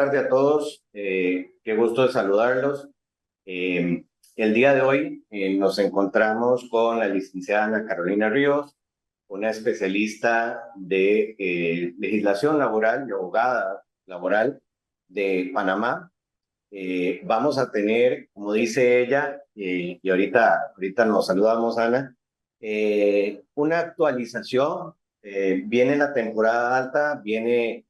tarde a todos. Qué gusto de saludarlos. El día de hoy nos encontramos con la licenciada Ana Carolina Ríos, una especialista de legislación laboral y abogada laboral de Panamá. Vamos a tener, como dice ella, y ahorita nos saludamos, Ana, una actualización. Viene la temporada alta, viene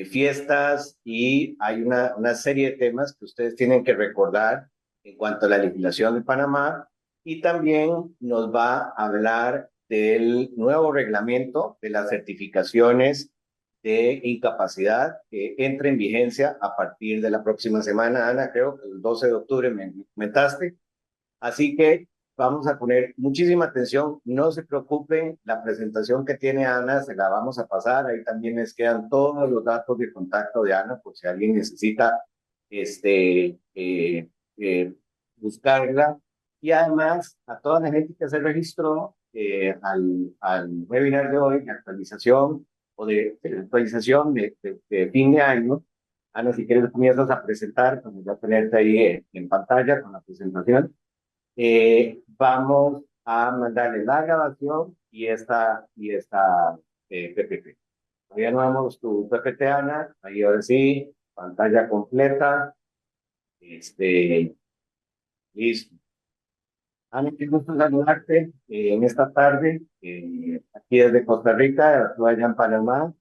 fiestas y hay una serie de temas que ustedes tienen que recordar en cuanto a la legislación de Panamá, y también nos va a hablar del nuevo reglamento de las certificaciones de incapacidad que entra en vigencia a partir de la próxima semana. Ana, creo que el 12 de octubre me comentaste. Así que vamos a poner muchísima atención. No se preocupen, la presentación que tiene Ana se la vamos a pasar. Ahí también les quedan todos los datos de contacto de Ana por si alguien necesita este, buscarla. Y además, a toda la gente que se registró al webinar de hoy, de actualización o de actualización de fin de año. Ana, si quieres, comienzas a presentar, pues voy a tenerte ahí en pantalla con la presentación. Vamos a mandarle la grabación y esta PPT. Todavía no vemos tu PPT, Ana. Ahí ahora sí, pantalla completa. Listo. Ana, qué gusto saludarte en esta tarde, aquí desde Costa Rica, tú allá en Panamá.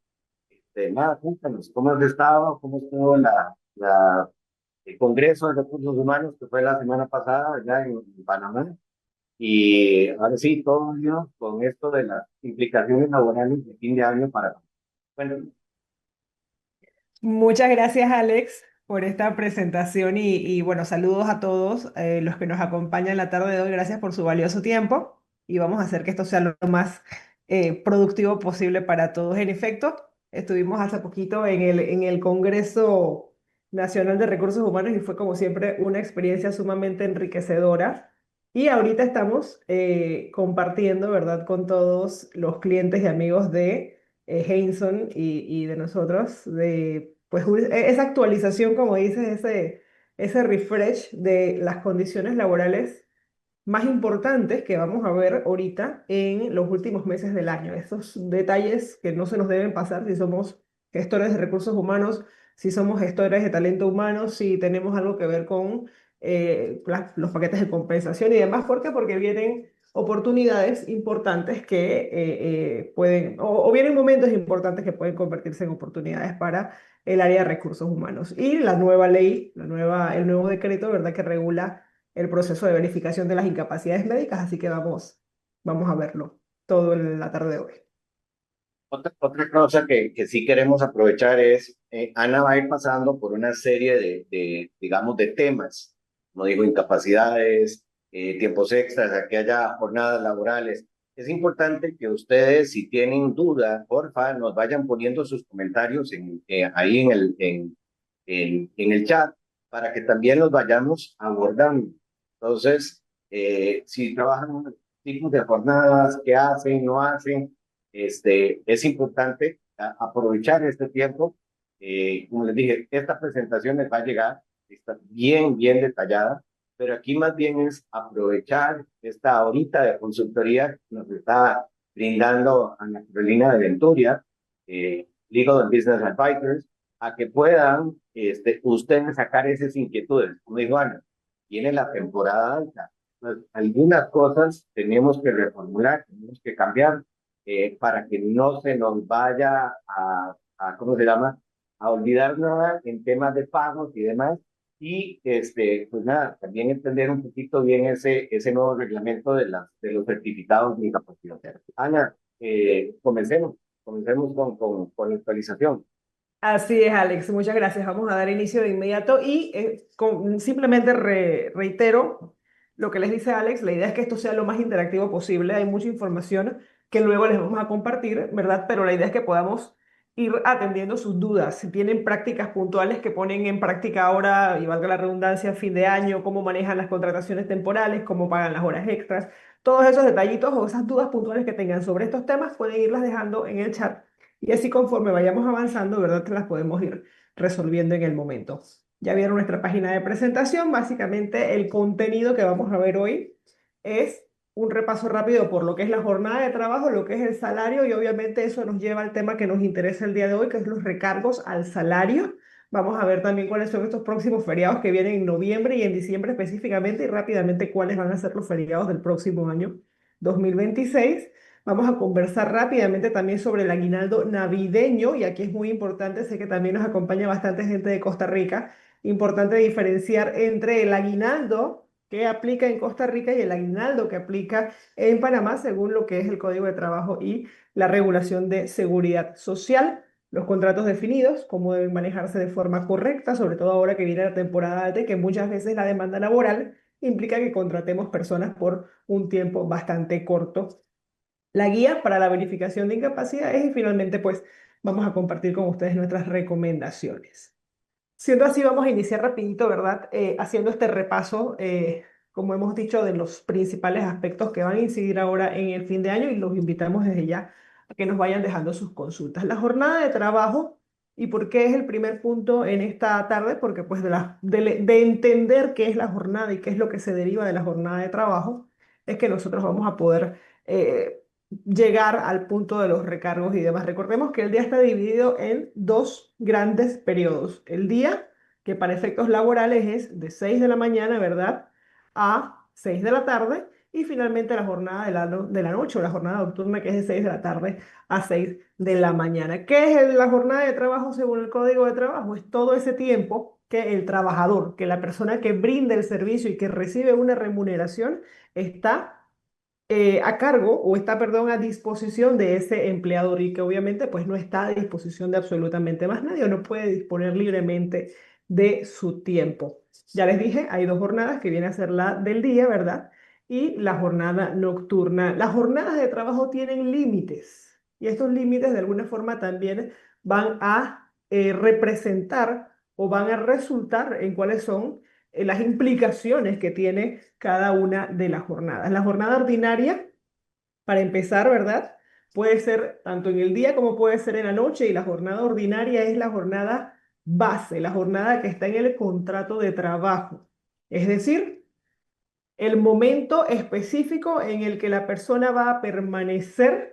Nada, cuéntanos, ¿cómo has estado? ¿Cómo estuvo el Congreso de Recursos Humanos que fue la semana pasada allá en Panamá? Y ahora sí, todo Dios con esto de las implicaciones laborales de fin de año para... Bueno, Muchas gracias, Alex, por esta presentación bueno, saludos a todos los que nos acompañan la tarde de hoy. Gracias por su valioso tiempo y vamos a hacer que esto sea lo más productivo posible para todos. En efecto, estuvimos hace poquito en el Congreso Nacional de Recursos Humanos y fue como siempre una experiencia sumamente enriquecedora. Y ahorita estamos compartiendo, ¿verdad?, con todos los clientes y amigos de Heinsohn y de nosotros, de pues esa actualización, como dices, ese refresh de las condiciones laborales más importantes que vamos a ver ahorita en los últimos meses del año. Esos detalles que no se nos deben pasar si somos gestores de recursos humanos, si somos gestores de talento humano, si tenemos algo que ver con los paquetes de compensación y demás. ¿Por qué? Porque vienen oportunidades importantes que pueden, o vienen momentos importantes que pueden convertirse en oportunidades para el área de recursos humanos. Y la nueva ley, el nuevo decreto, ¿verdad?, que regula el proceso de verificación de las incapacidades médicas, así que vamos a verlo todo en la tarde de hoy. otra cosa que sí queremos aprovechar es, Ana va a ir pasando por una serie digamos, de temas, no digo incapacidades, tiempos extras, a que haya jornadas laborales. Es importante que ustedes, si tienen duda, porfa, nos vayan poniendo sus comentarios ahí en el chat para que también los vayamos abordando. Entonces, si trabajan tipos de jornadas, qué hacen, no hacen, es importante aprovechar este tiempo. Como les dije, esta presentación les va a llegar, está bien, bien detallada, pero aquí más bien es aprovechar esta horita de consultoría que nos está brindando Ana Carolina de Venturia, Legal and Business Advisors, a que puedan ustedes sacar esas inquietudes. Como dijo Ana, viene la temporada alta. Entonces, algunas cosas tenemos que reformular, tenemos que cambiar para que no se nos vaya ¿cómo se llama? A olvidar nada en temas de pagos y demás. Y pues nada, también entender un poquito bien ese nuevo reglamento de los certificados de incapacidad. Ana, comencemos con la actualización. Así es, Alex. Muchas gracias. Vamos a dar inicio de inmediato y simplemente reitero lo que les dice Alex. La idea es que esto sea lo más interactivo posible. Hay mucha información que luego les vamos a compartir, ¿verdad? Pero la idea es que podamos ir atendiendo sus dudas. Si tienen prácticas puntuales que ponen en práctica ahora, y valga la redundancia, a fin de año, cómo manejan las contrataciones temporales, cómo pagan las horas extras, todos esos detallitos o esas dudas puntuales que tengan sobre estos temas pueden irlas dejando en el chat y así conforme vayamos avanzando, ¿verdad? Te las podemos ir resolviendo en el momento. Ya vieron nuestra página de presentación. Básicamente el contenido que vamos a ver hoy es un repaso rápido por lo que es la jornada de trabajo, lo que es el salario y obviamente eso nos lleva al tema que nos interesa el día de hoy, que es los recargos al salario. Vamos a ver también cuáles son estos próximos feriados que vienen en noviembre y en diciembre específicamente y rápidamente cuáles van a ser los feriados del próximo año 2026. Vamos a conversar rápidamente también sobre el aguinaldo navideño y aquí es muy importante, sé que también nos acompaña bastante gente de Costa Rica, importante diferenciar entre el aguinaldo que aplica en Costa Rica y el aguinaldo que aplica en Panamá según lo que es el Código de Trabajo y la regulación de seguridad social, los contratos definidos, cómo deben manejarse de forma correcta, sobre todo ahora que viene la temporada alta y que muchas veces la demanda laboral implica que contratemos personas por un tiempo bastante corto, la guía para la verificación de incapacidades y finalmente pues vamos a compartir con ustedes nuestras recomendaciones. Siendo así, vamos a iniciar rapidito, ¿verdad? Haciendo este repaso, como hemos dicho, de los principales aspectos que van a incidir ahora en el fin de año y los invitamos desde ya a que nos vayan dejando sus consultas. La jornada de trabajo, ¿y por qué es el primer punto en esta tarde? Porque pues de entender qué es la jornada y qué es lo que se deriva de la jornada de trabajo, es que nosotros vamos a poder llegar al punto de los recargos y demás. Recordemos que el día está dividido en dos grandes periodos. El día, que para efectos laborales es de 6 de la mañana, ¿verdad? A 6 de la tarde. Y finalmente la jornada de la noche o la jornada nocturna, que es de 6 de la tarde a 6 de la mañana. ¿Qué es la jornada de trabajo según el Código de Trabajo? Es todo ese tiempo que el trabajador, que la persona que brinda el servicio y que recibe una remuneración, está a cargo o está, perdón, a disposición de ese empleador y que obviamente pues no está a disposición de absolutamente más nadie o no puede disponer libremente de su tiempo. Ya les dije, hay dos jornadas que viene a ser la del día, ¿verdad? Y la jornada nocturna. Las jornadas de trabajo tienen límites y estos límites de alguna forma también van a representar o van a resultar en cuáles son las implicaciones que tiene cada una de las jornadas. La jornada ordinaria, para empezar, ¿verdad? Puede ser tanto en el día como puede ser en la noche y la jornada ordinaria es la jornada base, la jornada que está en el contrato de trabajo. Es decir, el momento específico en el que la persona va a permanecer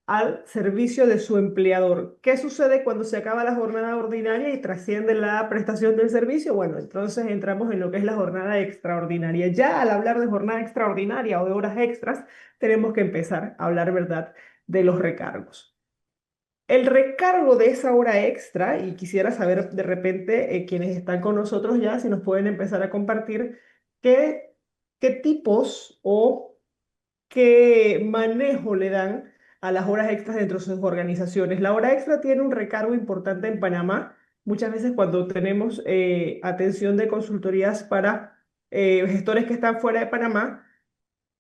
al servicio de su empleador. ¿Qué sucede cuando se acaba la jornada ordinaria y trasciende la prestación del servicio? Bueno, entonces entramos en lo que es la jornada extraordinaria. Ya al hablar de jornada extraordinaria o de horas extras, tenemos que empezar a hablar, ¿verdad?, de los recargos. El recargo de esa hora extra, y quisiera saber de repente quienes están con nosotros ya, si nos pueden empezar a compartir qué, qué tipos o qué manejo le dan a las horas extras dentro de sus organizaciones. La hora extra tiene un recargo importante en Panamá. Muchas veces cuando tenemos atención de consultorías para gestores que están fuera de Panamá,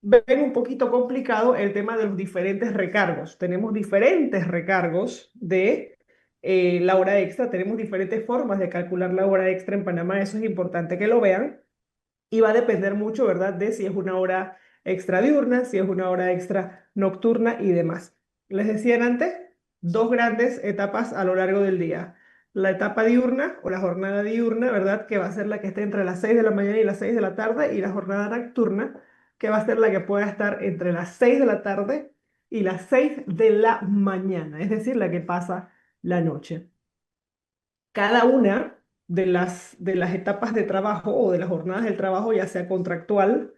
ven un poquito complicado el tema de los diferentes recargos. Tenemos diferentes recargos de la hora extra, tenemos diferentes formas de calcular la hora extra en Panamá. Eso es importante que lo vean y va a depender mucho, ¿verdad?, de si es una hora extra diurna, si es una hora extra nocturna y demás. Les decían antes, dos grandes etapas a lo largo del día. La etapa diurna o la jornada diurna, ¿verdad?, que va a ser la que esté entre las 6 de la mañana y las 6 de la tarde, y la jornada nocturna, que va a ser la que pueda estar entre las 6 de la tarde y las 6 de la mañana, es decir, la que pasa la noche. Cada una de las etapas de trabajo o de las jornadas del trabajo, ya sea contractual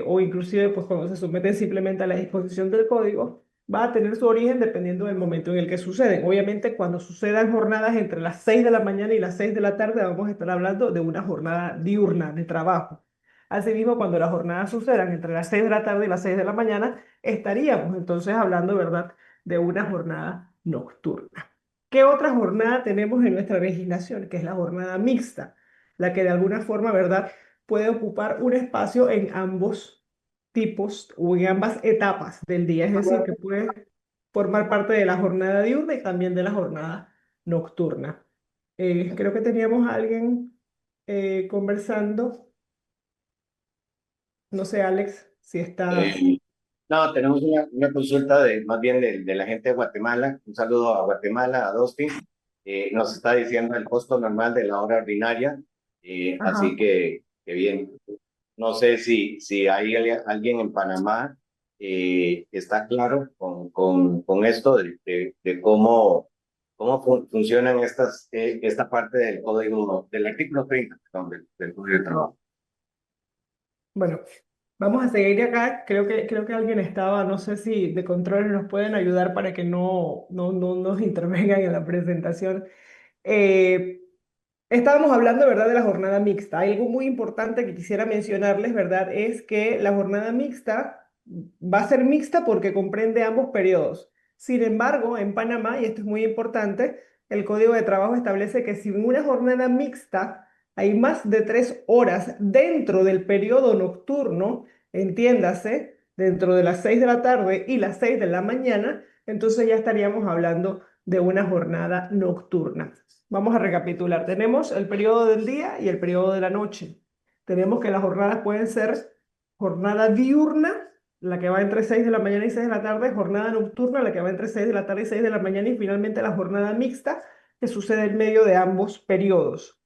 o inclusive pues cuando se someten simplemente a la disposición del código, va a tener su origen dependiendo del momento en el que suceden. Obviamente, cuando sucedan jornadas entre las 6 de la mañana y las 6 de la tarde, vamos a estar hablando de una jornada diurna de trabajo. Asimismo, cuando las jornadas sucedan entre las 6 de la tarde y las 6 de la mañana, estaríamos entonces hablando, ¿verdad?, de una jornada nocturna. ¿Qué otra jornada tenemos en nuestra legislación? Que es la jornada mixta, la que de alguna forma, ¿verdad?, puede ocupar un espacio en ambos tipos o en ambas etapas del día, es decir, que puede formar parte de la jornada diurna y también de la jornada nocturna. Creo que teníamos a alguien conversando, no sé, Alex, si estás. Eh, no, tenemos una consulta de más bien de la gente de Guatemala. Un saludo a Guatemala, a Dostin. nos está diciendo el costo normal de la hora ordinaria, así Ajá. que bien. No sé si hay alguien en Panamá que está claro con esto de cómo funcionan esta parte del código, del artículo 30, perdón, del Código de Trabajo. Bueno, vamos a seguir acá. Creo que alguien estaba, no sé si de control nos pueden ayudar para que no nos intervengan en la presentación. Eh, Estábamos hablando, ¿verdad?, de la jornada mixta. Hay algo muy importante que quisiera mencionarles, ¿verdad? Es que la jornada mixta va a ser mixta porque comprende ambos periodos. Sin embargo, en Panamá, y esto es muy importante, el Código de Trabajo establece que si en una jornada mixta hay más de 3 horas dentro del periodo nocturno, entiéndase, dentro de las 6 de la tarde y las 6 de la mañana, entonces ya estaríamos hablando de una jornada nocturna. Vamos a recapitular. Tenemos el periodo del día y el periodo de la noche. Tenemos que las jornadas pueden ser jornada diurna, la que va entre 6 de la mañana y 6 de la tarde, jornada nocturna, la que va entre 6 de la tarde y 6 de la mañana, y finalmente la jornada mixta, que sucede en medio de ambos periodos.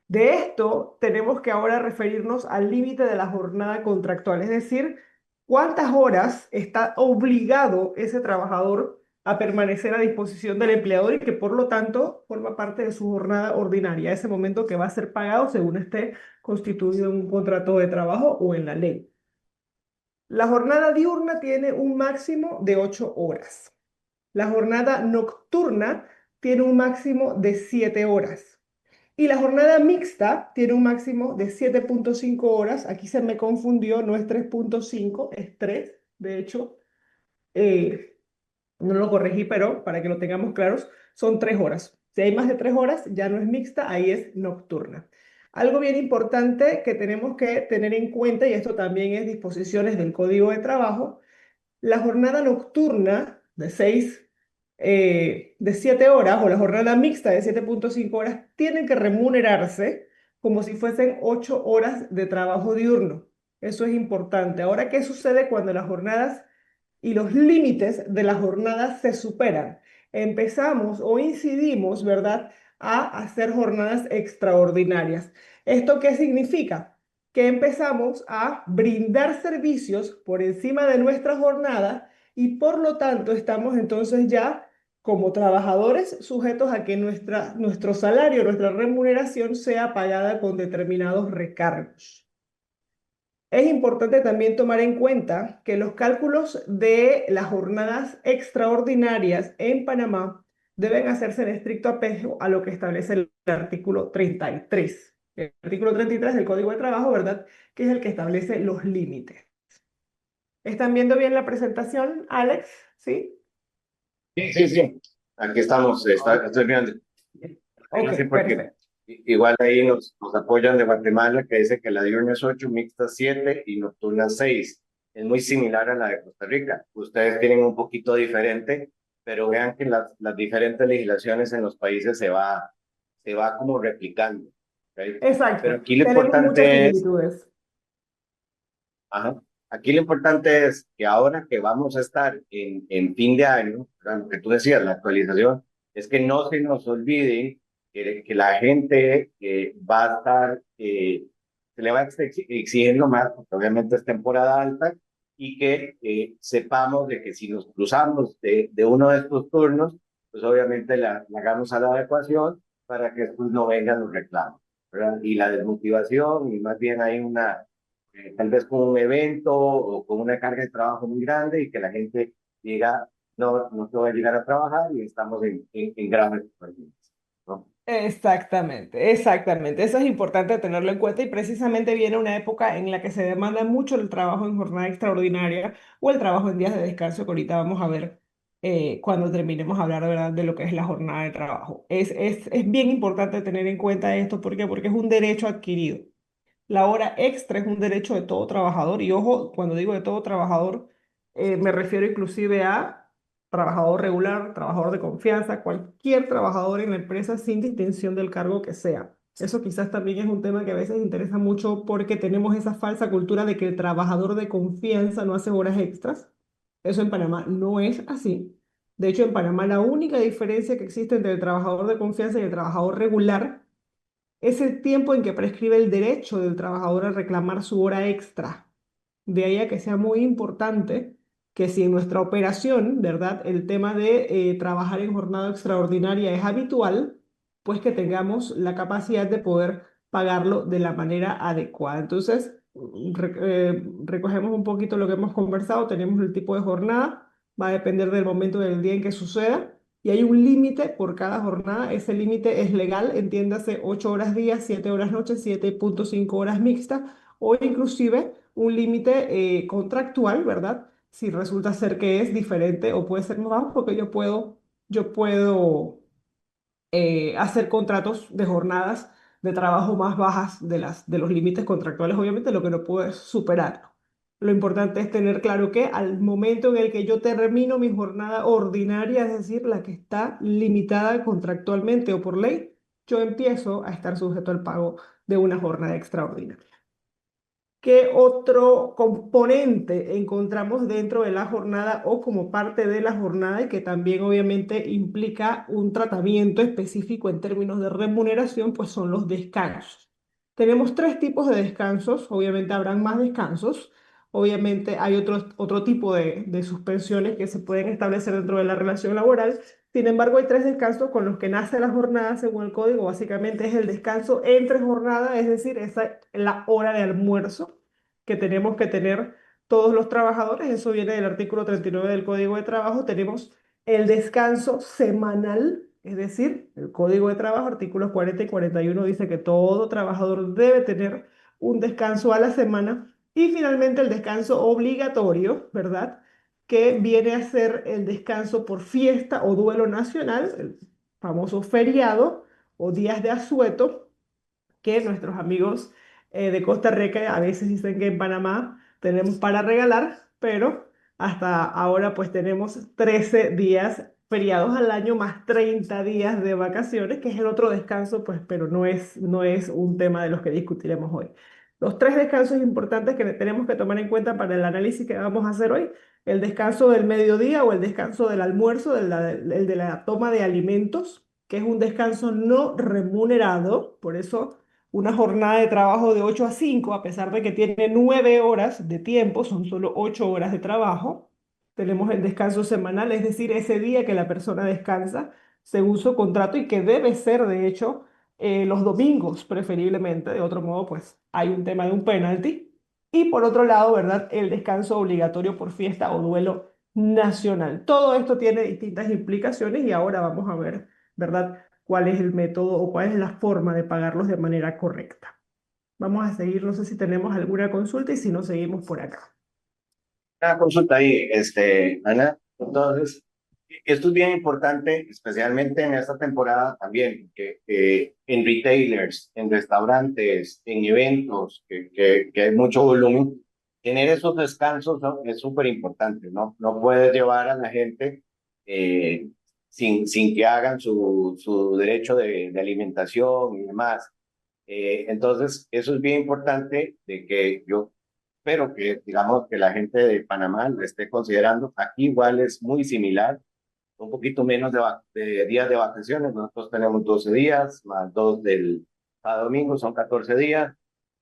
De esto tenemos que ahora referirnos al límite de la jornada contractual, es decir, cuántas horas está obligado ese trabajador a permanecer a disposición del empleador y que por lo tanto forma parte de su jornada ordinaria, ese momento que va a ser pagado según esté constituido en un contrato de trabajo o en la ley. La jornada diurna tiene un máximo de 8 horas. La jornada nocturna tiene un máximo de 7 horas. Y la jornada mixta tiene un máximo de 7,5 horas. Aquí se me confundió, no es 3,5, es 3. De hecho, eh, no lo corregí, pero para que lo tengamos claros, son 3 horas. Si hay más de 3 horas, ya no es mixta, ahí es nocturna. Algo bien importante que tenemos que tener en cuenta, y esto también es disposiciones del Código de Trabajo, la jornada nocturna de 7 horas o la jornada mixta de 7,5 horas tienen que remunerarse como si fuesen 8 horas de trabajo diurno. Eso es importante. Ahora, ¿qué sucede cuando las jornadas y los límites de la jornada se superan? Empezamos o incidimos, ¿verdad?, a hacer jornadas extraordinarias. ¿Esto qué significa? Que empezamos a brindar servicios por encima de nuestra jornada y por lo tanto estamos entonces ya como trabajadores sujetos a que nuestro salario, nuestra remuneración sea pagada con determinados recargos. Es importante también tomar en cuenta que los cálculos de las jornadas extraordinarias en Panamá deben hacerse en estricto apego a lo que establece el artículo 33. El artículo 33 del Código de Trabajo, ¿verdad?, que es el que establece los límites. ¿Están viendo bien la presentación, Alex? ¿Sí? Sí, sí, sí. Aquí estamos, estoy viendo. Ok, Sí, porque perfecto. igual ahí nos apoyan de Guatemala, que dice que la diurna es 8, mixta 7 y nocturna 6. Es muy similar a la de Costa Rica. Ustedes tienen un poquito diferente, pero vean que las diferentes legislaciones en los países se va como replicando. ¿Ok? Pero Exacto. aquí lo Tenemos muchas importante es, similitudes. ajá, aquí lo importante es que ahora que vamos a estar en fin de año, ¿verdad? Lo que tú decías, la actualización, es que no se nos olvide que la gente va a estar, se le va a estar exigiendo más, porque obviamente es temporada alta, y que sepamos de que si nos cruzamos de uno de estos turnos, pues obviamente la hagamos a la adecuación para que después no vengan los reclamos, ¿verdad? Y la desmotivación, y más bien hay tal vez con un evento o con una carga de trabajo muy grande y que la gente diga, no, no te voy a llegar a trabajar y estamos en graves problemas, ¿no? Exactamente, exactamente. Eso es importante tenerlo en cuenta y precisamente viene una época en la que se demanda mucho el trabajo en jornada extraordinaria o el trabajo en días de descanso, que ahorita vamos a ver cuando terminemos a hablar, ¿verdad?, de lo que es la jornada de trabajo. Es bien importante tener en cuenta esto. ¿Por qué? Porque es un derecho adquirido. La hora extra es un derecho de todo trabajador y ojo, cuando digo de todo trabajador, me refiero inclusive a trabajador regular, trabajador de confianza, cualquier trabajador en la empresa sin distinción del cargo que sea. Eso quizás también es un tema que a veces interesa mucho porque tenemos esa falsa cultura de que el trabajador de confianza no hace horas extras. Eso en Panamá no es así. De hecho, en Panamá la única diferencia que existe entre el trabajador de confianza y el trabajador regular es el tiempo en que prescribe el derecho del trabajador a reclamar su hora extra. De ahí a que sea muy importante que si en nuestra operación, ¿verdad? El tema de trabajar en jornada extraordinaria es habitual, pues que tengamos la capacidad de poder pagarlo de la manera adecuada. Entonces, recogemos un poquito lo que hemos conversado, tenemos el tipo de jornada, va a depender del momento del día en que suceda. Y hay un límite por cada jornada. Ese límite es legal, entiéndase 8 horas día, 7 horas noche, 7,5 horas mixtas o inclusive un límite contractual, ¿verdad? Si resulta ser que es diferente o puede ser más bajo, porque yo puedo hacer contratos de jornadas de trabajo más bajas de los límites contractuales, obviamente lo que no puedo es superarlo. Lo importante es tener claro que al momento en el que yo termino mi jornada ordinaria, es decir, la que está limitada contractualmente o por ley, yo empiezo a estar sujeto al pago de una jornada extraordinaria. ¿Qué otro componente encontramos dentro de la jornada o como parte de la jornada y que también obviamente implica un tratamiento específico en términos de remuneración? Pues son los descansos. Tenemos tres tipos de descansos, obviamente habrán más descansos, obviamente hay otro tipo de suspensiones que se pueden establecer dentro de la relación laboral. Sin embargo, hay tres descansos con los que nace la jornada según el código. Básicamente es el descanso entre jornada, es decir, la hora de almuerzo que tenemos que tener todos los trabajadores. Eso viene del artículo 39 del Código de Trabajo. Tenemos el descanso semanal, es decir, el Código de Trabajo, artículos 40 y 41 dice que todo trabajador debe tener un descanso a la semana. Y finalmente el descanso obligatorio, ¿verdad? Que viene a ser el descanso por fiesta o duelo nacional, el famoso feriado o días de asueto, que nuestros amigos de Costa Rica a veces dicen que en Panamá tenemos para regalar, pero hasta ahora pues tenemos 13 días feriados al año más 30 días de vacaciones, que es el otro descanso, pues, pero no es un tema de los que discutiremos hoy. Los tres descansos importantes que tenemos que tomar en cuenta para el análisis que vamos a hacer hoy: el descanso del mediodía o el descanso del almuerzo, el de la toma de alimentos, que es un descanso no remunerado, por eso una jornada de trabajo de 8 a 5, a pesar de que tiene 9 horas de tiempo, son solo 8 horas de trabajo. Tenemos el descanso semanal, es decir, ese día que la persona descansa según su contrato y que debe ser, de hecho, los domingos preferiblemente. De otro modo, pues hay un tema de un penalti. Y por otro lado, ¿verdad? El descanso obligatorio por fiesta o duelo nacional. Todo esto tiene distintas implicaciones y ahora vamos a ver, ¿verdad? Cuál es el método o cuál es la forma de pagarlos de manera correcta. Vamos a seguir, no sé si tenemos alguna consulta y si no, seguimos por acá. Una consulta ahí, Ana. Entonces, esto es bien importante, especialmente en esta temporada también, que en retailers, en restaurantes, en eventos, que hay mucho volumen, tener esos descansos, ¿no? Es súper importante, ¿no? No puedes llevar a la gente eh, sin que hagan su derecho de alimentación y demás. Entonces, eso es bien importante de que yo espero que, digamos, que la gente de Panamá lo esté considerando. Aquí igual es muy similar, un poquito menos de días de vacaciones. Nosotros tenemos 12 días, más dos del cada domingo, son 14 días,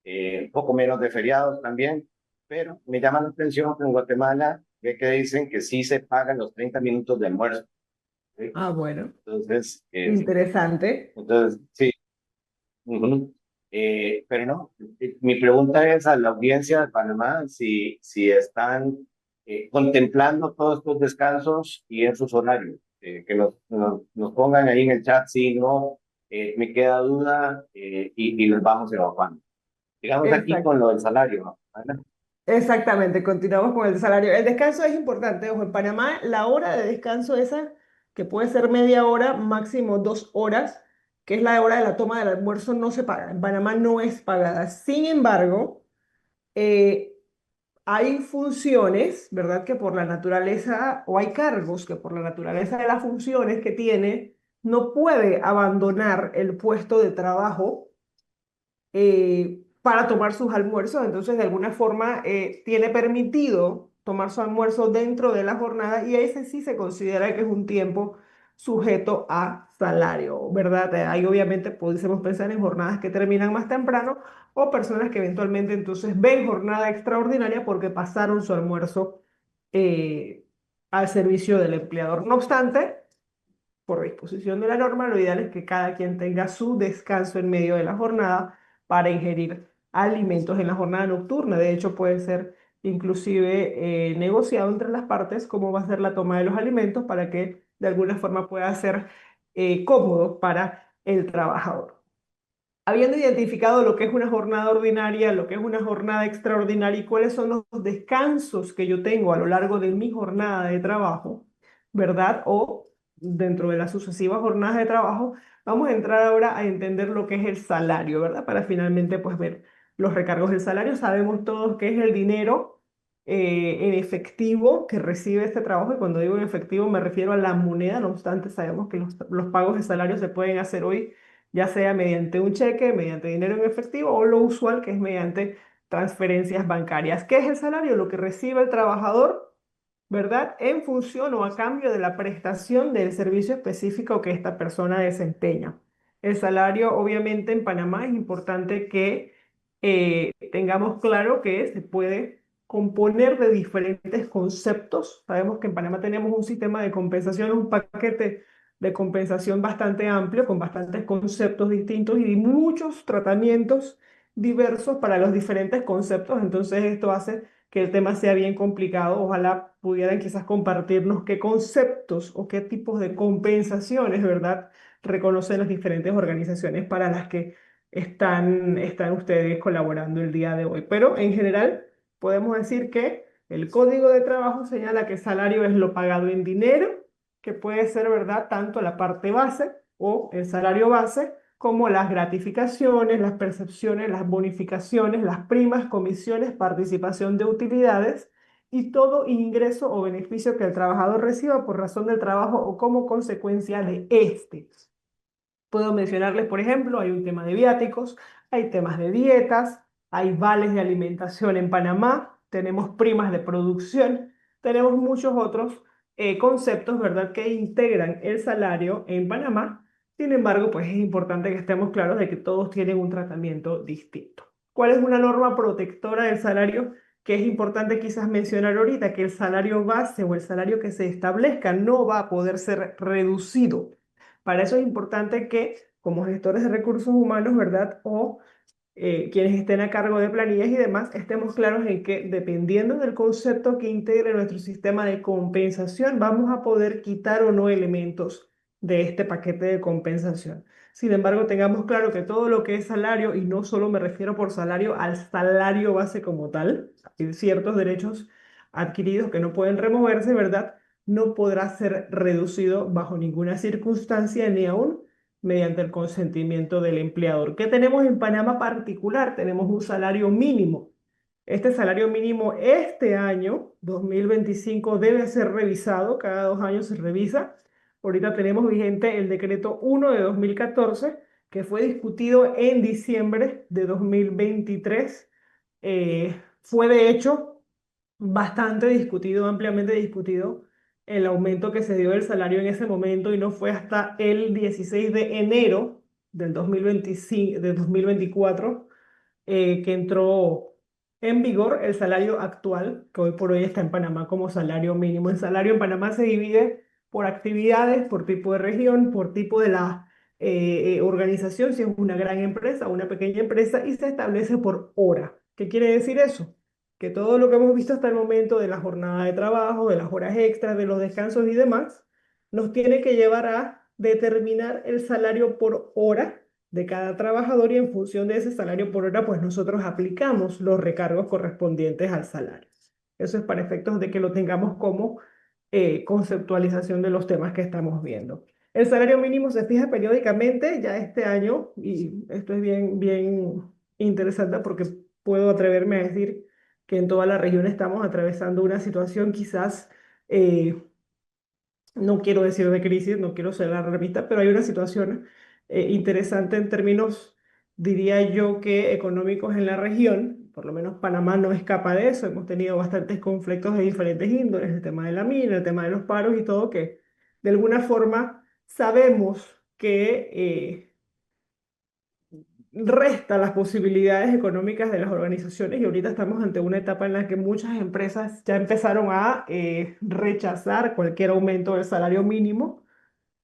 un poco menos de feriados también, pero me llama la atención que en Guatemala que dicen que sí se pagan los 30 minutos de almuerzo, ¿sí? Ah, bueno, Entonces, interesante. sí. Ujú. Pero no, mi pregunta es a la audiencia de Panamá si están contemplando todos estos descansos y en sus horarios. Que nos pongan ahí en el chat si no me queda duda y los vamos evacuando. Digamos aquí Exacto. con lo del salario, ¿no? ¿Vale? Exactamente, continuamos con el salario. El descanso es importante. Ojo, en Panamá la hora de descanso esa, que puede ser media hora, máximo 2 horas, que es la hora de la toma del almuerzo, no se paga. En Panamá no es pagada. Sin embargo, eh, hay funciones, ¿verdad? Que por la naturaleza, o hay cargos que por la naturaleza de las funciones que tiene, no puede abandonar el puesto de trabajo para tomar sus almuerzos. Entonces, de alguna forma, tiene permitido tomar su almuerzo dentro de la jornada y ese sí se considera que es un tiempo sujeto a salario, ¿verdad? Ahí obviamente pudiésemos pensar en jornadas que terminan más temprano o personas que eventualmente entonces ven jornada extraordinaria porque pasaron su almuerzo eh, al servicio del empleador. No obstante, por disposición de la norma, lo ideal es que cada quien tenga su descanso en medio de la jornada para ingerir alimentos en la jornada nocturna. De hecho, puede ser inclusive negociado entre las partes cómo va a ser la toma de los alimentos para que de alguna forma pueda ser cómodo para el trabajador. Habiendo identificado lo que es una jornada ordinaria, lo que es una jornada extraordinaria y cuáles son los descansos que yo tengo a lo largo de mi jornada de trabajo, ¿verdad? O dentro de las sucesivas jornadas de trabajo, vamos a entrar ahora a entender lo que es el salario, ¿verdad? Para finalmente pues ver los recargos del salario. Sabemos todos que es el dinero en efectivo que recibe este trabajo y cuando digo en efectivo me refiero a la moneda, no obstante sabemos que los pagos de salario se pueden hacer hoy ya sea mediante un cheque, mediante dinero en efectivo o lo usual que es mediante transferencias bancarias. ¿Qué es el salario? Lo que recibe el trabajador, ¿verdad? En función o a cambio de la prestación del servicio específico que esta persona desempeña. El salario, obviamente, en Panamá es importante que tengamos claro que se puede componer de diferentes conceptos. Sabemos que en Panamá tenemos un sistema de compensación, un paquete de compensación bastante amplio, con bastantes conceptos distintos y muchos tratamientos diversos para los diferentes conceptos. Entonces, esto hace que el tema sea bien complicado. Ojalá pudieran quizás compartirnos qué conceptos o qué tipos de compensaciones, ¿verdad?, reconocen las diferentes organizaciones para las que están ustedes colaborando el día de hoy. Pero en general podemos decir que el Código de Trabajo señala que el salario es lo pagado en dinero, que puede ser, ¿verdad?, tanto la parte base o el salario base, como las gratificaciones, las percepciones, las bonificaciones, las primas, comisiones, participación de utilidades y todo ingreso o beneficio que el trabajador reciba por razón del trabajo o como consecuencia de este. Puedo mencionarles, por ejemplo, hay un tema de viáticos, hay temas de dietas, hay vales de alimentación en Panamá, tenemos primas de producción, tenemos muchos otros conceptos, ¿verdad?, que integran el salario en Panamá. Sin embargo, pues es importante que estemos claros de que todos tienen un tratamiento distinto. ¿Cuál es una norma protectora del salario que es importante quizás mencionar ahorita? Que el salario base o el salario que se establezca no va a poder ser reducido. Para eso es importante que, como gestores de recursos humanos, ¿verdad? O quienes estén a cargo de planillas y demás, estemos claros en que dependiendo del concepto que integre nuestro sistema de compensación, vamos a poder quitar o no elementos de este paquete de compensación. Sin embargo, tengamos claro que todo lo que es salario, y no solo me refiero por salario al salario base como tal, hay ciertos derechos adquiridos que no pueden removerse, ¿verdad? No podrá ser reducido bajo ninguna circunstancia ni aún mediante el consentimiento del empleador. ¿Qué tenemos en Panamá particular? Tenemos un salario mínimo. Este salario mínimo este año, 2025, debe ser revisado, cada 2 años se revisa. Ahorita tenemos vigente el decreto 1 de 2014, que fue discutido en diciembre de 2023. Fue de hecho bastante discutido, ampliamente discutido, el aumento que se dio del salario en ese momento y no fue hasta el 16 de enero del 2025, de 2024 que entró en vigor el salario actual, que hoy por hoy está en Panamá como salario mínimo. El salario en Panamá se divide por actividades, por tipo de región, por tipo de la organización, si es una gran empresa o una pequeña empresa, y se establece por hora. ¿Qué quiere decir eso? Que todo lo que hemos visto hasta el momento de la jornada de trabajo, de las horas extras, de los descansos y demás, nos tiene que llevar a determinar el salario por hora de cada trabajador y en función de ese salario por hora, pues nosotros aplicamos los recargos correspondientes al salario. Eso es para efectos de que lo tengamos como conceptualización de los temas que estamos viendo. El salario mínimo se fija periódicamente ya este año y esto es bien, bien interesante porque puedo atreverme a decir que en toda la región estamos atravesando una situación quizás no quiero decir de crisis, no quiero ser alarmista, pero hay una situación interesante en términos diría yo que económicos en la región. Por lo menos Panamá no escapa de eso. Hemos tenido bastantes conflictos de diferentes índoles, el tema de la mina, el tema de los paros y todo, que de alguna forma sabemos que resta las posibilidades económicas de las organizaciones y ahorita estamos ante una etapa en la que muchas empresas ya empezaron a rechazar cualquier aumento del salario mínimo.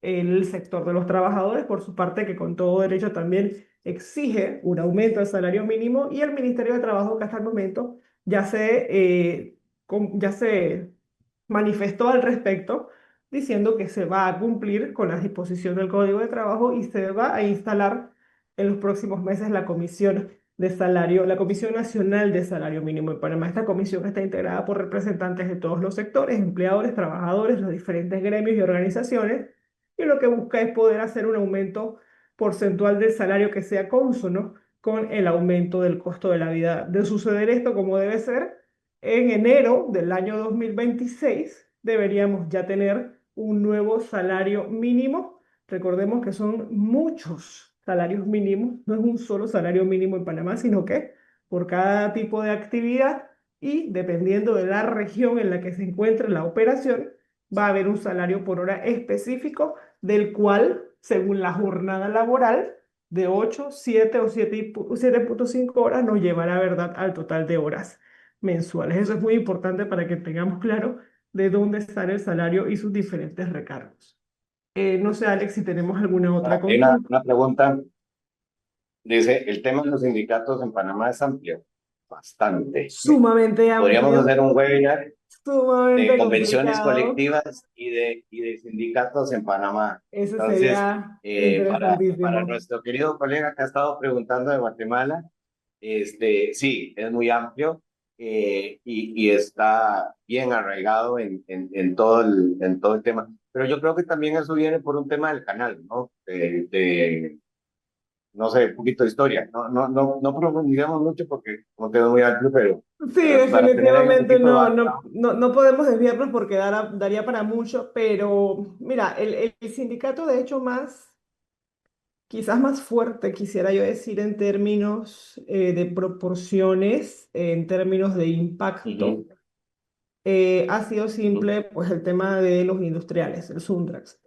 El sector de los trabajadores, por su parte, que con todo derecho también exige un aumento del salario mínimo, y el Ministerio de Trabajo, que hasta el momento ya se manifestó al respecto, diciendo que se va a cumplir con las disposiciones del Código de Trabajo y se va a instalar en los próximos meses la Comisión Nacional de Salario Mínimo en Panamá. Esta comisión está integrada por representantes de todos los sectores, empleadores, trabajadores, los diferentes gremios y organizaciones, y lo que busca es poder hacer un aumento porcentual del salario que sea cónsono con el aumento del costo de la vida. De suceder esto como debe ser, en enero del año 2026 deberíamos ya tener un nuevo salario mínimo. Recordemos que son muchos salarios mínimos, no es un solo salario mínimo en Panamá, sino que por cada tipo de actividad y dependiendo de la región en la que se encuentre la operación, va a haber un salario por hora específico del cual, según la jornada laboral, de 8, 7 o 7,5 horas nos llevará, ¿verdad?, al total de horas mensuales. Eso es muy importante para que tengamos claro de dónde sale el salario y sus diferentes recargos. No sé, Alex, si tenemos alguna otra Ahora, hay consulta. una pregunta. Dice, el tema de los sindicatos en Panamá es amplio, bastante. Sumamente Podríamos amplio, hacer un webinar de sumamente convenciones complicado. colectivas y de sindicatos en Panamá. Eso Entonces, sería para interesantísimo. nuestro querido colega que ha estado preguntando de Guatemala, sí, es muy amplio y está bien arraigado en todo el tema. Pero yo creo que también eso viene por un tema del canal, ¿no? No sé, un poquito de historia. No profundizamos mucho porque no quedó muy amplio, Sí, pero para tener ahí un definitivamente poquito de no podemos desviarnos porque daría para mucho, pero mira, el sindicato de hecho quizás más fuerte, quisiera yo decir, en términos de proporciones, en términos de impacto, background. ha sido Ujú, simple, pues el tema de los industriales, el Sundrax.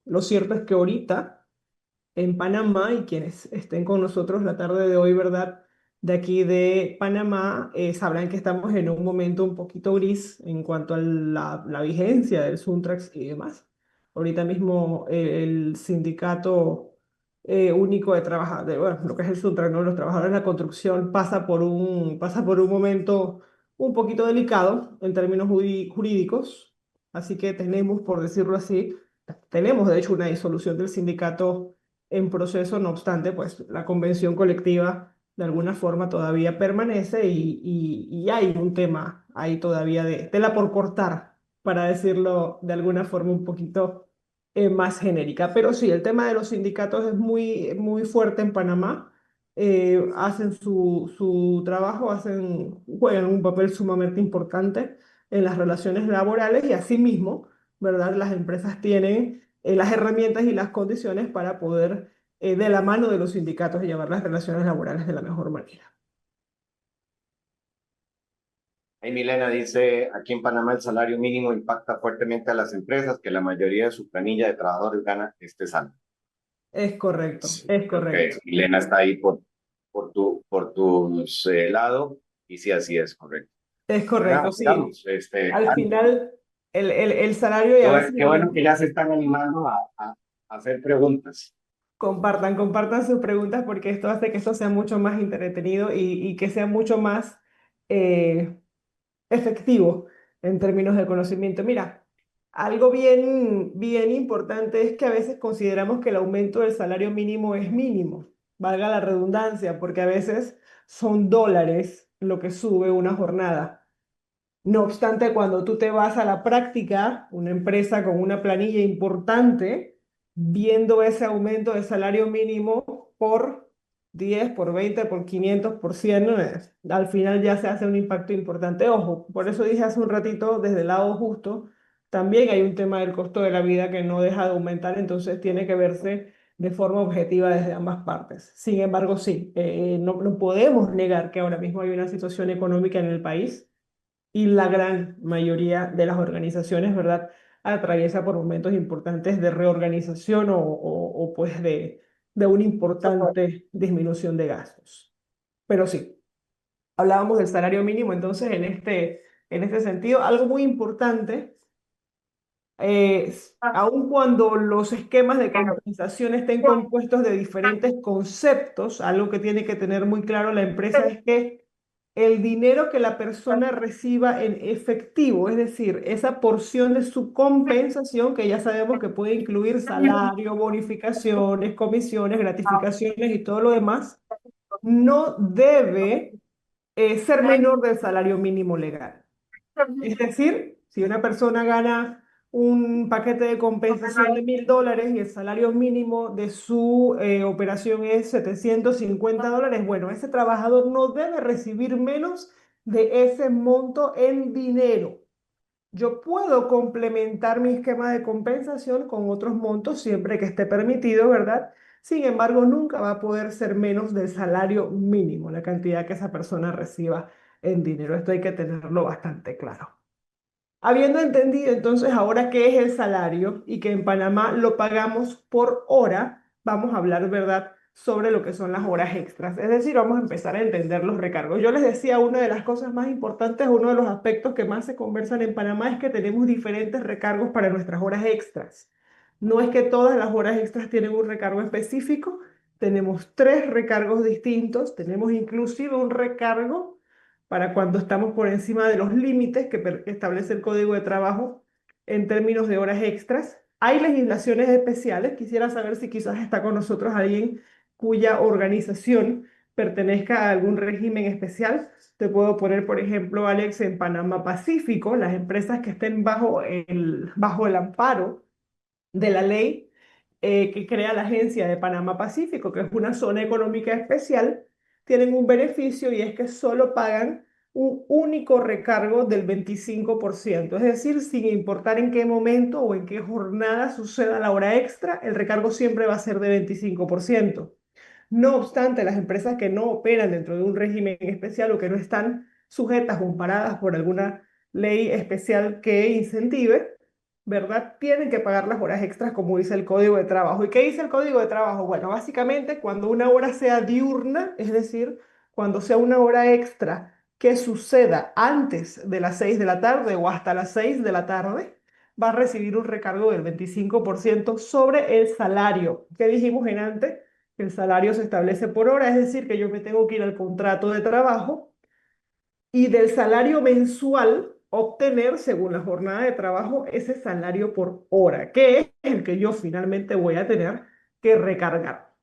Lo cierto es que ahorita en Panamá, y quienes estén con nosotros la tarde de hoy, ¿verdad? De aquí de Panamá, sabrán que estamos en un momento un poquito gris en cuanto a la vigencia del Suntrax y demás. Ahorita mismo el sindicato único de trabajadores, bueno, lo que es el Suntrax, ¿no? Los trabajadores de la construcción pasa por un momento un poquito delicado en términos jurídicos, así que tenemos, por decirlo así, tenemos de hecho una disolución del sindicato en proceso. No obstante, pues la convención colectiva de alguna forma todavía permanece y hay un tema ahí todavía de tela por cortar, para decirlo de alguna forma un poquito más genérica. Pero sí, el tema de los sindicatos es muy fuerte en Panamá. Hacen su trabajo, juegan un papel sumamente importante en las relaciones laborales y asimismo, ¿verdad? Las empresas tienen las herramientas y las condiciones para poder, de la mano de los sindicatos, llevar las relaciones laborales de la mejor manera. Ahí Milena dice, aquí en Panamá el salario mínimo impacta fuertemente a las empresas, que la mayoría de su planilla de trabajadores gana este salario. Es correcto, Sí, es creo que correcto, Milena está ahí por tu lado, y sí, así es, correcto. es Pero nada, correcto, sí. sigamos. Al final, el salario y a veces Qué bueno que ya se están animando a hacer preguntas. compartan sus preguntas porque esto hace que esto sea mucho más entretenido y que sea mucho más eh, efectivo en términos de conocimiento. Mira, algo bien importante es que a veces consideramos que el aumento del salario mínimo es mínimo, valga la redundancia, porque a veces son dólares lo que sube una jornada. No obstante, cuando tú te vas a la práctica, una empresa con una planilla importante, viendo ese aumento de salario mínimo por 10, por 20, por 500, por 100, al final ya se hace un impacto importante. Ojo, por eso dije hace un ratito, desde el lado justo, también hay un tema del costo de la vida que no deja de aumentar, entonces tiene que verse de forma objetiva desde ambas partes. Sin embargo, sí, no podemos negar que ahora mismo hay una situación económica en el país y la gran mayoría de las organizaciones, ¿verdad?, atraviesa por momentos importantes de reorganización o pues de una importante disminución de gastos. Pero sí, hablábamos del salario mínimo, entonces en este sentido, algo muy importante es, aun cuando los esquemas de compensación estén compuestos de diferentes conceptos, algo que tiene que tener muy claro la empresa es que el dinero que la persona reciba en efectivo, es decir, esa porción de su compensación, que ya sabemos que puede incluir salario, bonificaciones, comisiones, gratificaciones y todo lo demás, no debe ser menor del salario mínimo legal. Es decir, si una persona gana un paquete de compensación de $1.000 y el salario mínimo de su operación es $750, bueno, ese trabajador no debe recibir menos de ese monto en dinero. Yo puedo complementar mi esquema de compensación con otros montos siempre que esté permitido, ¿verdad? Sin embargo, nunca va a poder ser menos del salario mínimo, la cantidad que esa persona reciba en dinero. Esto hay que tenerlo bastante claro. Habiendo entendido entonces ahora qué es el salario y que en Panamá lo pagamos por hora, vamos a hablar, ¿verdad?, sobre lo que son las horas extras. Es decir, vamos a empezar a entender los recargos. Yo les decía, una de las cosas más importantes, uno de los aspectos que más se conversan en Panamá es que tenemos diferentes recargos para nuestras horas extras. No es que todas las horas extras tienen un recargo específico, tenemos tres recargos distintos, tenemos inclusive un recargo para cuando estamos por encima de los límites que establece el Código de Trabajo en términos de horas extras. Hay legislaciones especiales. Quisiera saber si quizás está con nosotros alguien cuya organización pertenezca a algún régimen especial. Te puedo poner, por ejemplo, Alex, en Panamá Pacífico, las empresas que estén bajo el amparo de la ley que crea la Agencia de Panamá Pacífico, que es una zona económica especial, tienen un beneficio y es que solo pagan un único recargo del 25%. Es decir, sin importar en qué momento o en qué jornada suceda la hora extra, el recargo siempre va a ser de 25%. No obstante, las empresas que no operan dentro de un régimen especial o que no están sujetas o amparadas por alguna ley especial que incentive, ¿verdad? Tienen que pagar las horas extras como dice el Código de Trabajo. ¿Y qué dice el Código de Trabajo? Bueno, básicamente cuando una hora sea diurna, es decir, cuando sea una hora extra que suceda antes de las 6 de la tarde o hasta las 6 de la tarde, va a recibir un recargo del 25% sobre el salario. ¿Qué dijimos en antes? El salario se establece por hora, es decir, que yo me tengo que ir al contrato de trabajo y del salario mensual obtener, según la jornada de trabajo, ese salario por hora, que es el que yo finalmente voy a tener que recargar.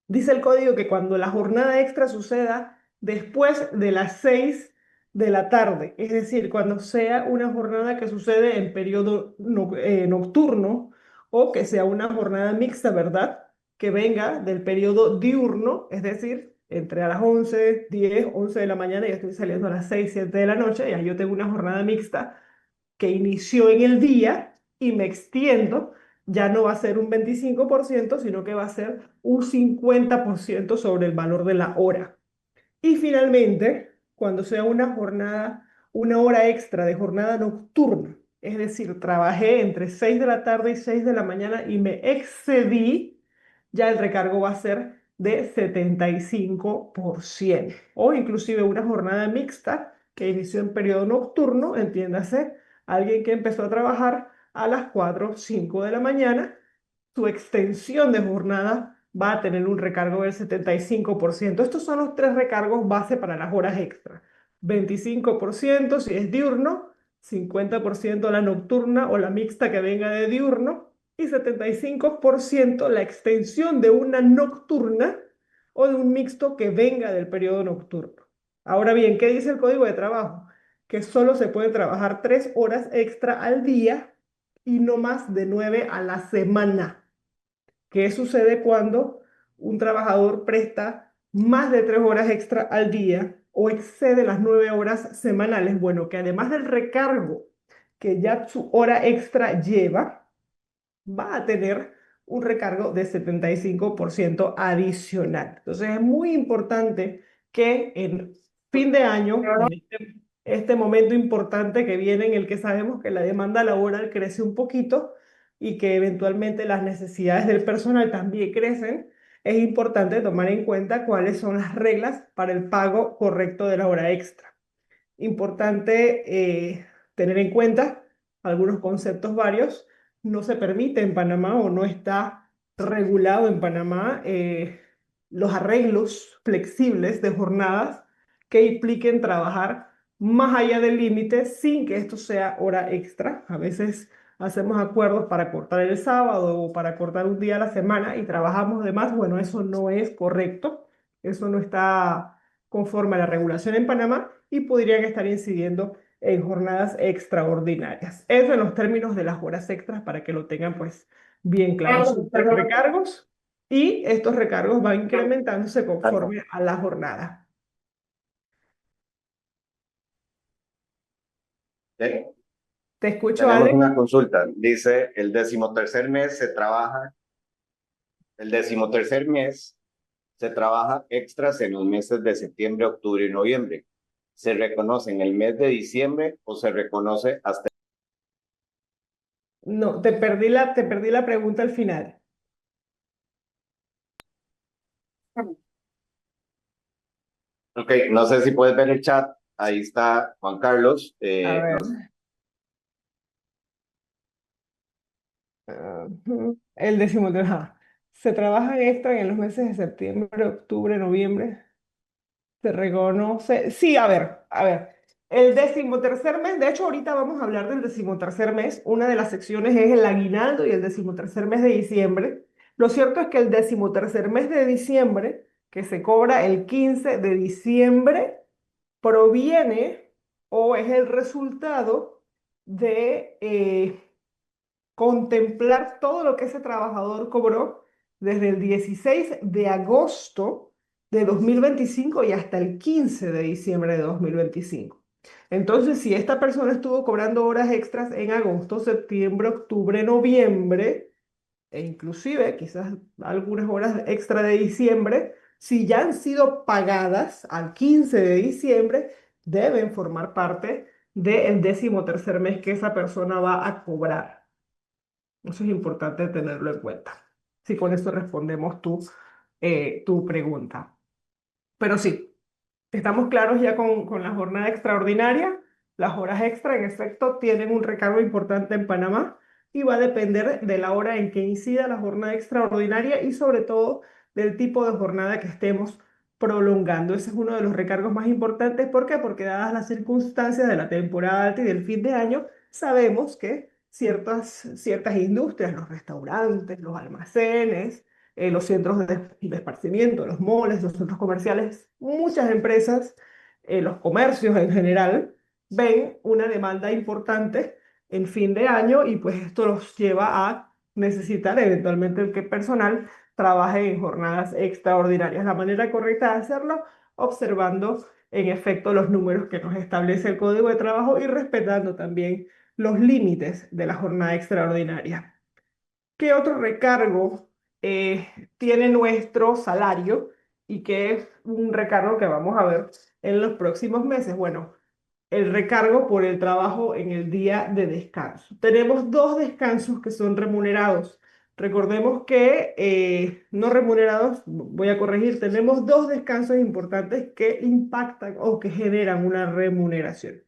Dice el código que cuando la jornada extra suceda después de las 6 de la tarde, es decir, cuando sea una jornada que sucede en periodo nocturno o que sea una jornada mixta, ¿verdad? Que venga del periodo diurno, es decir, entre a las 11, 10, 11 de la mañana y estoy saliendo a las 6, 7 de la noche, y ahí yo tengo una jornada mixta que inició en el día y me extiendo, ya no va a ser un 25%, sino que va a ser un 50% sobre el valor de la hora. Y finalmente, cuando sea una jornada, una hora extra de jornada nocturna, es decir, trabajé entre 6 de la tarde y 6 de la mañana y me excedí, ya el recargo va a ser de 75%. O inclusive una jornada mixta que inició en periodo nocturno, entiéndase, alguien que empezó a trabajar a las 4 o 5 de la mañana, su extensión de jornada va a tener un recargo del 75%. Estos son los tres recargos base para las horas extra. 25% si es diurno, 50% la nocturna o la mixta que venga de diurno y 75% la extensión de una nocturna o de un mixto que venga del periodo nocturno. Ahora bien, ¿qué dice el Código de Trabajo? Que solo se puede trabajar 3 horas extra al día y no más de 9 a la semana. ¿Qué sucede cuando un trabajador presta más de 3 horas extra al día o excede las 9 horas semanales? Bueno, que además del recargo que ya su hora extra lleva, va a tener un recargo de 75% adicional. Entonces es muy importante que en fin de año, en este momento importante que viene en el que sabemos que la demanda laboral crece un poquito y que eventualmente las necesidades del personal también crecen, es importante tomar en cuenta cuáles son las reglas para el pago correcto de la hora extra. Importante tener en cuenta algunos conceptos varios. No se permite en Panamá o no está regulado en Panamá los arreglos flexibles de jornadas que impliquen trabajar más allá del límite sin que esto sea hora extra. A veces hacemos acuerdos para cortar el sábado o para cortar un día a la semana y trabajamos de más. Bueno, eso no es correcto. Eso no está conforme a la regulación en Panamá y podrían estar incidiendo en jornadas extraordinarias. Eso en los términos de las horas extras para que lo tengan pues bien claro. Son recargos y estos recargos van incrementándose conforme a la jornada. ¿Eh? Te escucho, Tenemos Alex. una consulta. Dice, el decimotercer mes se trabaja extras en los meses de septiembre, octubre y noviembre. ¿Se reconoce en el mes de diciembre o se reconoce hasta... No, te perdí la pregunta al final. Ok, no sé si puedes ver el chat. Ahí está Juan Carlos. A No ver. sé. El decimotercer. Ajá. Se trabaja extra en los meses de septiembre, octubre, noviembre. Se reconoce. Sí, a ver. El decimotercer mes, de hecho, ahorita vamos a hablar del decimotercer mes. Una de las secciones es el aguinaldo y el decimotercer mes de diciembre. Lo cierto es que el decimotercer mes de diciembre, que se cobra el 15 de diciembre, proviene o es el resultado de contemplar todo lo que ese trabajador cobró desde el 16 de agosto de 2025 y hasta el 15 de diciembre de 2025. Entonces, si esta persona estuvo cobrando horas extras en agosto, septiembre, octubre, noviembre, e inclusive quizás algunas horas extra de diciembre, si ya han sido pagadas al 15 de diciembre, deben formar parte del decimotercer mes que esa persona va a cobrar. Eso es importante tenerlo en cuenta. Si con esto respondemos tu pregunta. Pero sí, estamos claros ya con la jornada extraordinaria. Las horas extra, en efecto, tienen un recargo importante en Panamá y va a depender de la hora en que incida la jornada extraordinaria y sobre todo del tipo de jornada que estemos prolongando. Ese es uno de los recargos más importantes. ¿Por qué? Porque dadas las circunstancias de la temporada alta y del fin de año, sabemos que ciertas industrias, los restaurantes, los almacenes, los centros de esparcimiento, los moles, los centros comerciales, muchas empresas, los comercios en general, ven una demanda importante en fin de año y pues esto los lleva a necesitar eventualmente que el personal trabaje en jornadas extraordinarias. La manera correcta de hacerlo, observando en efecto los números que nos establece el Código de Trabajo y respetando también los límites de la jornada extraordinaria. ¿Qué otro recargo tiene nuestro salario y qué es un recargo que vamos a ver en los próximos meses? Bueno, el recargo por el trabajo en el día de descanso. Tenemos dos descansos que son remunerados. Recordemos que no remunerados, voy a corregir, tenemos dos descansos importantes que impactan o que generan una remuneración.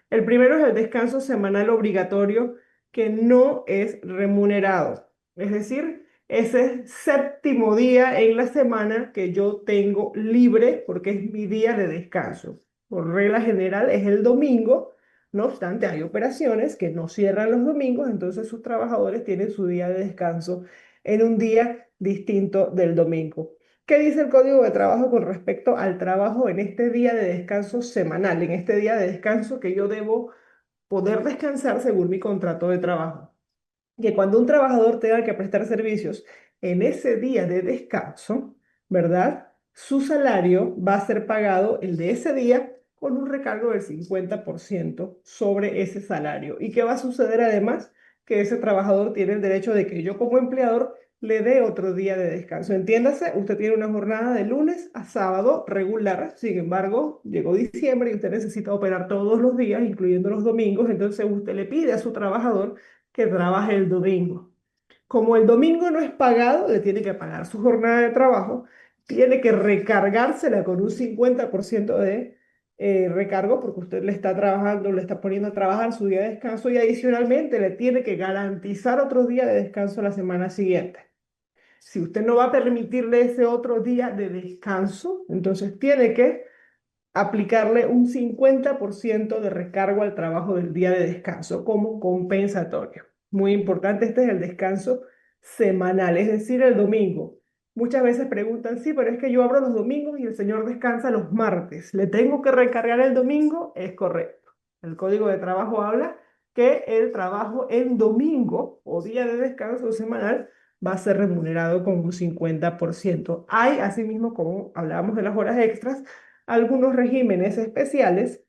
El primero es el descanso semanal obligatorio que no es remunerado. Es decir, ese séptimo día en la semana que yo tengo libre porque es mi día de descanso. Por regla general es el domingo. No obstante, hay operaciones que no cierran los domingos, entonces sus trabajadores tienen su día de descanso en un día distinto del domingo. ¿Qué dice el Código de Trabajo con respecto al trabajo en este día de descanso semanal, en este día de descanso que yo debo poder descansar según mi contrato de trabajo? Que cuando un trabajador tenga que prestar servicios en ese día de descanso, ¿verdad? Su salario va a ser pagado el de ese día con un recargo del 50% sobre ese salario. ¿Y qué va a suceder además? Que ese trabajador tiene el derecho de que yo como empleador le dé otro día de descanso. Entiéndase, usted tiene una jornada de lunes a sábado regular, sin embargo, llegó diciembre y usted necesita operar todos los días, incluyendo los domingos, entonces usted le pide a su trabajador que trabaje el domingo. Como el domingo no es pagado, le tiene que pagar su jornada de trabajo, tiene que recargársela con un 50% de recargo porque usted le está trabajando, le está poniendo a trabajar su día de descanso y adicionalmente le tiene que garantizar otro día de descanso la semana siguiente. Si usted no va a permitirle ese otro día de descanso, entonces tiene que aplicarle un 50% de recargo al trabajo del día de descanso como compensatorio. Muy importante, este es el descanso semanal, es decir, el domingo. Muchas veces preguntan, sí, pero es que yo abro los domingos y el señor descansa los martes. ¿Le tengo que recargar el domingo? Es correcto. El Código de Trabajo habla que el trabajo en domingo o día de descanso semanal va a ser remunerado con un 50%. Hay, asimismo, como hablábamos de las horas extras, algunos regímenes especiales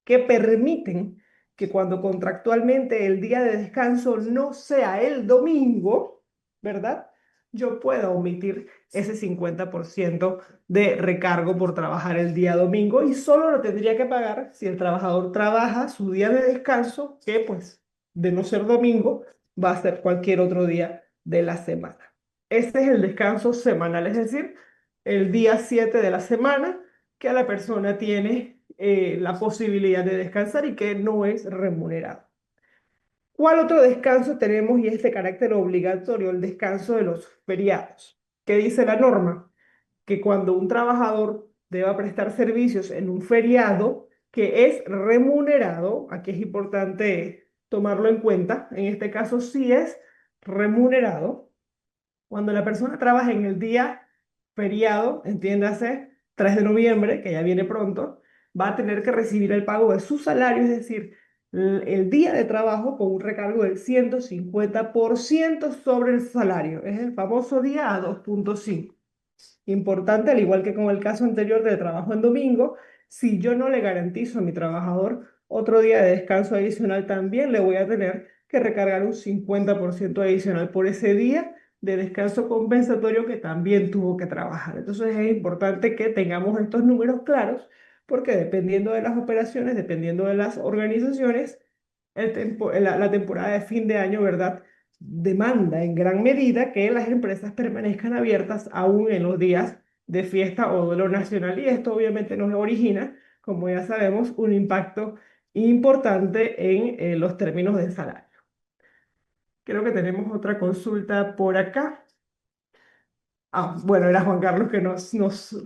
que permiten que cuando contractualmente el día de descanso no sea el domingo, ¿verdad? Yo pueda omitir ese 50% de recargo por trabajar el día domingo y solo lo tendría que pagar si el trabajador trabaja su día de descanso, que pues de no ser domingo va a ser cualquier otro día de la semana. Este es el descanso semanal, es decir, el día 7 de la semana que la persona tiene la posibilidad de descansar y que no es remunerado. ¿Cuál otro descanso tenemos y es de carácter obligatorio? El descanso de los feriados. ¿Qué dice la norma? Que cuando un trabajador deba prestar servicios en un feriado que es remunerado, aquí es importante tomarlo en cuenta, en este caso sí es remunerado, cuando la persona trabaja en el día feriado, entiéndase, 3 de noviembre, que ya viene pronto, va a tener que recibir el pago de su salario, es decir, el día de trabajo con un recargo del 150% sobre el salario. Es el famoso día a 2.5. Importante, al igual que con el caso anterior del trabajo en domingo, si yo no le garantizo a mi trabajador otro día de descanso adicional, también le voy a tener que recargar un 50% adicional por ese día de descanso compensatorio que también tuvo que trabajar. Entonces es importante que tengamos estos números claros porque dependiendo de las operaciones, dependiendo de las organizaciones, la temporada de fin de año, ¿verdad? Demanda en gran medida que las empresas permanezcan abiertas aún en los días de fiesta o duelo nacional y esto obviamente nos origina, como ya sabemos, un impacto importante en los términos de salario. Creo que tenemos otra consulta por acá. Ah, bueno, era Juan Carlos que nos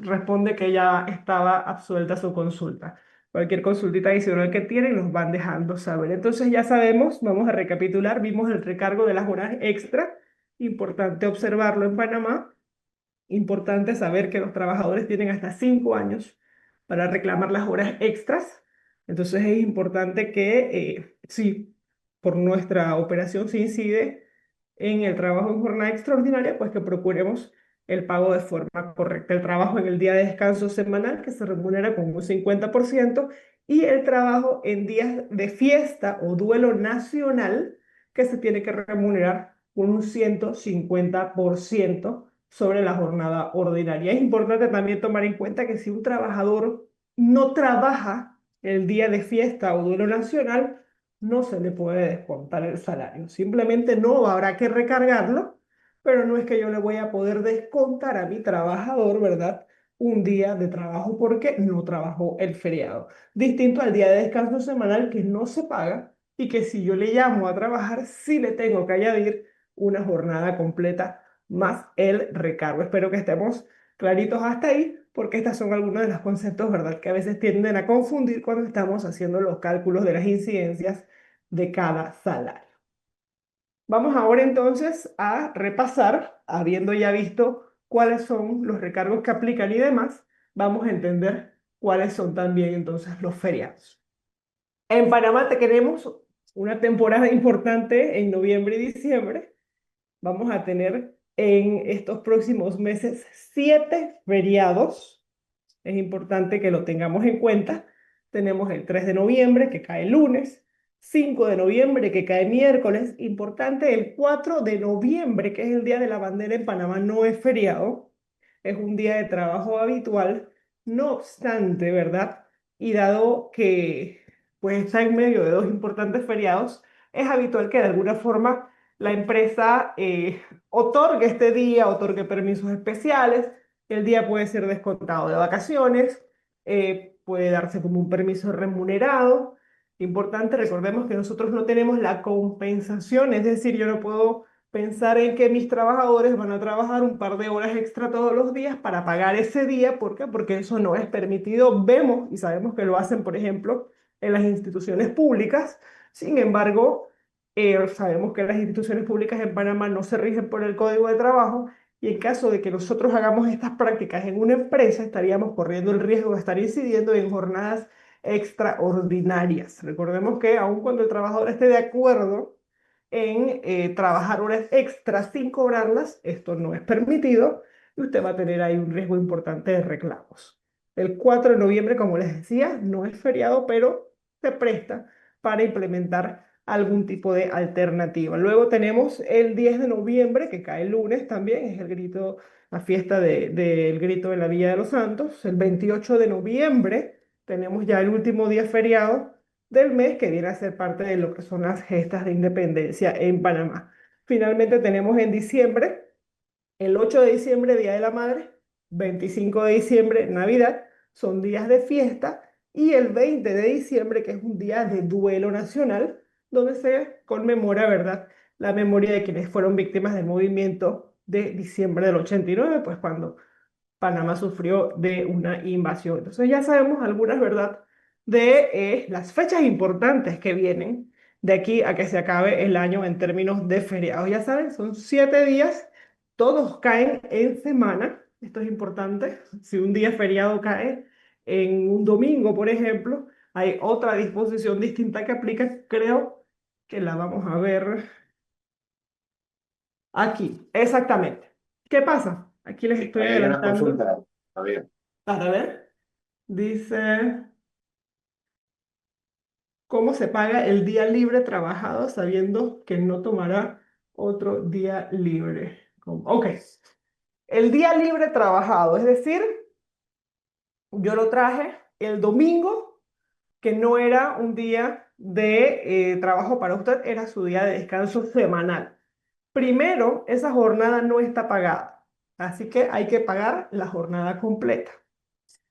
responde que ya estaba absuelta su consulta. Cualquier consultita adicional que tienen nos van dejando saber. Entonces ya sabemos, vamos a recapitular, vimos el recargo de las horas extra, importante observarlo en Panamá, importante saber que los trabajadores tienen hasta 5 años para reclamar las horas extras. Entonces es importante que, si por nuestra operación se incide en el trabajo en jornada extraordinaria, pues que procuremos el pago de forma correcta. El trabajo en el día de descanso semanal, que se remunera con un 50%, y el trabajo en días de fiesta o duelo nacional, que se tiene que remunerar con un 150% sobre la jornada ordinaria. Es importante también tomar en cuenta que si un trabajador no trabaja el día de fiesta o duelo nacional, no se le puede descontar el salario. Simplemente no habrá que recargarlo, pero no es que yo le voy a poder descontar a mi trabajador, ¿verdad? Un día de trabajo porque no trabajó el feriado. Distinto al día de descanso semanal que no se paga y que si yo le llamo a trabajar, sí le tengo que añadir una jornada completa más el recargo. Espero que estemos claritos hasta ahí, porque estas son algunos de los conceptos, ¿verdad?, que a veces tienden a confundir cuando estamos haciendo los cálculos de las incidencias de cada salario. Vamos ahora entonces a repasar, habiendo ya visto cuáles son los recargos que aplican y demás, vamos a entender cuáles son también entonces los feriados. En Panamá tenemos una temporada importante en noviembre y diciembre. Vamos a tener en estos próximos meses 7 feriados. Es importante que lo tengamos en cuenta. Tenemos el 3 de noviembre, que cae el lunes. 5 de noviembre, que cae miércoles. Importante, el 4 de noviembre, que es el Día de la Bandera en Panamá, no es feriado, es un día de trabajo habitual. No obstante, ¿verdad? Y dado que pues está en medio de dos importantes feriados, es habitual que de alguna forma la empresa otorgue este día, otorgue permisos especiales. El día puede ser descontado de vacaciones, puede darse como un permiso remunerado. Importante, recordemos que nosotros no tenemos la compensación, es decir, yo no puedo pensar en que mis trabajadores van a trabajar un par de horas extra todos los días para pagar ese día. ¿Por qué? Porque eso no es permitido. Vemos y sabemos que lo hacen, por ejemplo, en las instituciones públicas. Sin embargo, sabemos que las instituciones públicas en Panamá no se rigen por el Código de Trabajo, y en caso de que nosotros hagamos estas prácticas en una empresa, estaríamos corriendo el riesgo de estar incidiendo en jornadas extraordinarias. Recordemos que aun cuando el trabajador esté de acuerdo en trabajar horas extras sin cobrarlas, esto no es permitido y usted va a tener ahí un riesgo importante de reclamos. El 4 de noviembre, como les decía, no es feriado, pero se presta para implementar algún tipo de alternativa. Luego tenemos el 10 de noviembre, que cae el lunes también, es el grito, la fiesta del grito de la Villa de los Santos. El 28 de noviembre tenemos ya el último día feriado del mes, que viene a ser parte de lo que son las gestas de independencia en Panamá. Finalmente tenemos en diciembre, el 8 de diciembre, Día de la Madre, 25 de diciembre, Navidad, son días de fiesta, y el 20 de diciembre, que es un día de duelo nacional, donde se conmemora, ¿verdad?, la memoria de quienes fueron víctimas del movimiento de diciembre del 89, pues cuando Panamá sufrió de una invasión. Entonces ya sabemos algunas, ¿verdad?, de las fechas importantes que vienen de aquí a que se acabe el año en términos de feriados. Ya saben, son 7 días, todos caen en semana. Esto es importante. Si un día feriado cae en un domingo, por ejemplo, hay otra disposición distinta que aplica. Creo que la vamos a ver aquí. Exactamente. ¿Qué pasa? Aquí les Sí, estoy ahí hay una adelantando. consulta, Javier. Para ver. Dice, ¿cómo se paga el día libre trabajado sabiendo que no tomará otro día libre? Ok, el día libre trabajado, es decir, yo lo traje el domingo, que no era un día de trabajo para usted, era su día de descanso semanal. Primero, esa jornada no está pagada, así que hay que pagar la jornada completa.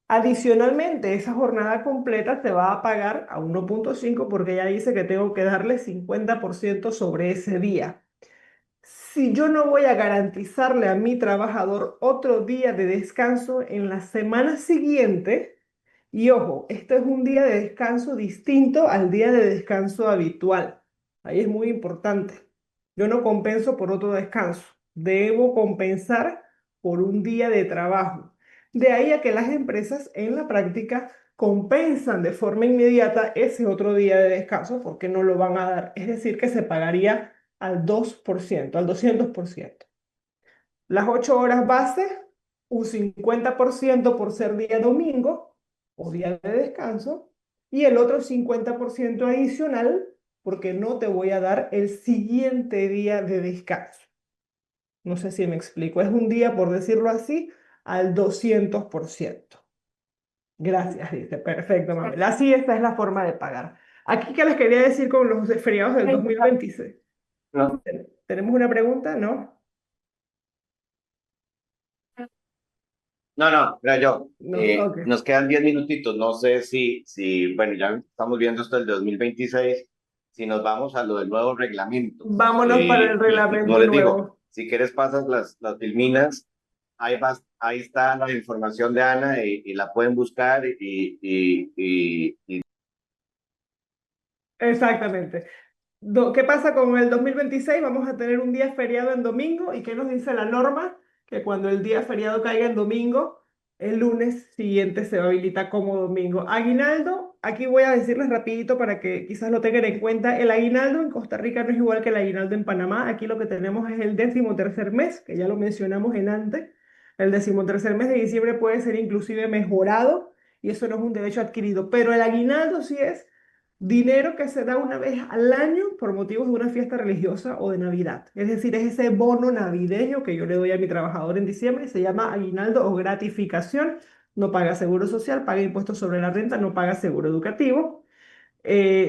Adicionalmente, esa jornada completa se va a pagar a 1,5 porque ella dice que tengo que darle 50% sobre ese día. Si yo no voy a garantizarle a mi trabajador otro día de descanso en la semana siguiente, y ojo, esto es un día de descanso distinto al día de descanso habitual. Ahí es muy importante. Yo no compenso por otro descanso. Debo compensar por un día de trabajo. De ahí a que las empresas en la práctica compensan de forma inmediata ese otro día de descanso porque no lo van a dar. Es decir, que se pagaría al 2%, al 200%. Las 8 horas base, un 50% por ser día domingo o día de descanso, y el otro 50% adicional porque no te voy a dar el siguiente día de descanso. No sé si me explico. Es un día, por decirlo así, al 200%. Gracias, dice. Perfecto, Mabel. Así esta es la forma de pagar. Aquí, ¿qué les quería decir con los feriados del 2026? No, ¿Tenemos una pregunta? ¿No? no, mira yo. No, ok. Nos quedan 10 minutitos. No sé bueno, ya estamos viendo esto del 2026. Si nos vamos a lo del nuevo reglamento. Vámonos para el Y como reglamento les digo, nuevo. si quieres pasas las filminas, ahí está la información de Ana y la pueden buscar y Exactamente. ¿Qué pasa con el 2026? Vamos a tener un día feriado en domingo. ¿Y qué nos dice la norma? Que cuando el día feriado caiga en domingo, el lunes siguiente se habilita como domingo. Aguinaldo, aquí voy a decirles rapidito para que quizás lo tengan en cuenta. El aguinaldo en Costa Rica no es igual que el aguinaldo en Panamá. Aquí lo que tenemos es el 13º mes, que ya lo mencionamos en antes. El 13º mes de diciembre puede ser inclusive mejorado y eso no es un derecho adquirido, pero el aguinaldo sí es dinero que se da una vez al año por motivos de una fiesta religiosa o de Navidad. Es decir, es ese bono navideño que yo le doy a mi trabajador en diciembre, se llama aguinaldo o gratificación. No paga seguro social, paga impuestos sobre la renta, no paga seguro educativo.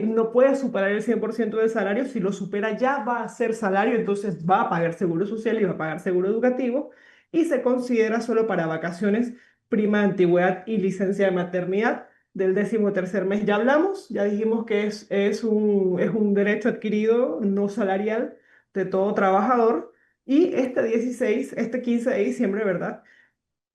No puede superar el 100% del salario. Si lo supera ya va a ser salario, entonces va a pagar seguro social y va a pagar seguro educativo. Y se considera solo para vacaciones, prima de antigüedad y licencia de maternidad. Del 13º mes ya hablamos, ya dijimos que es un derecho adquirido no salarial de todo trabajador. Y este 15 de diciembre, ¿verdad?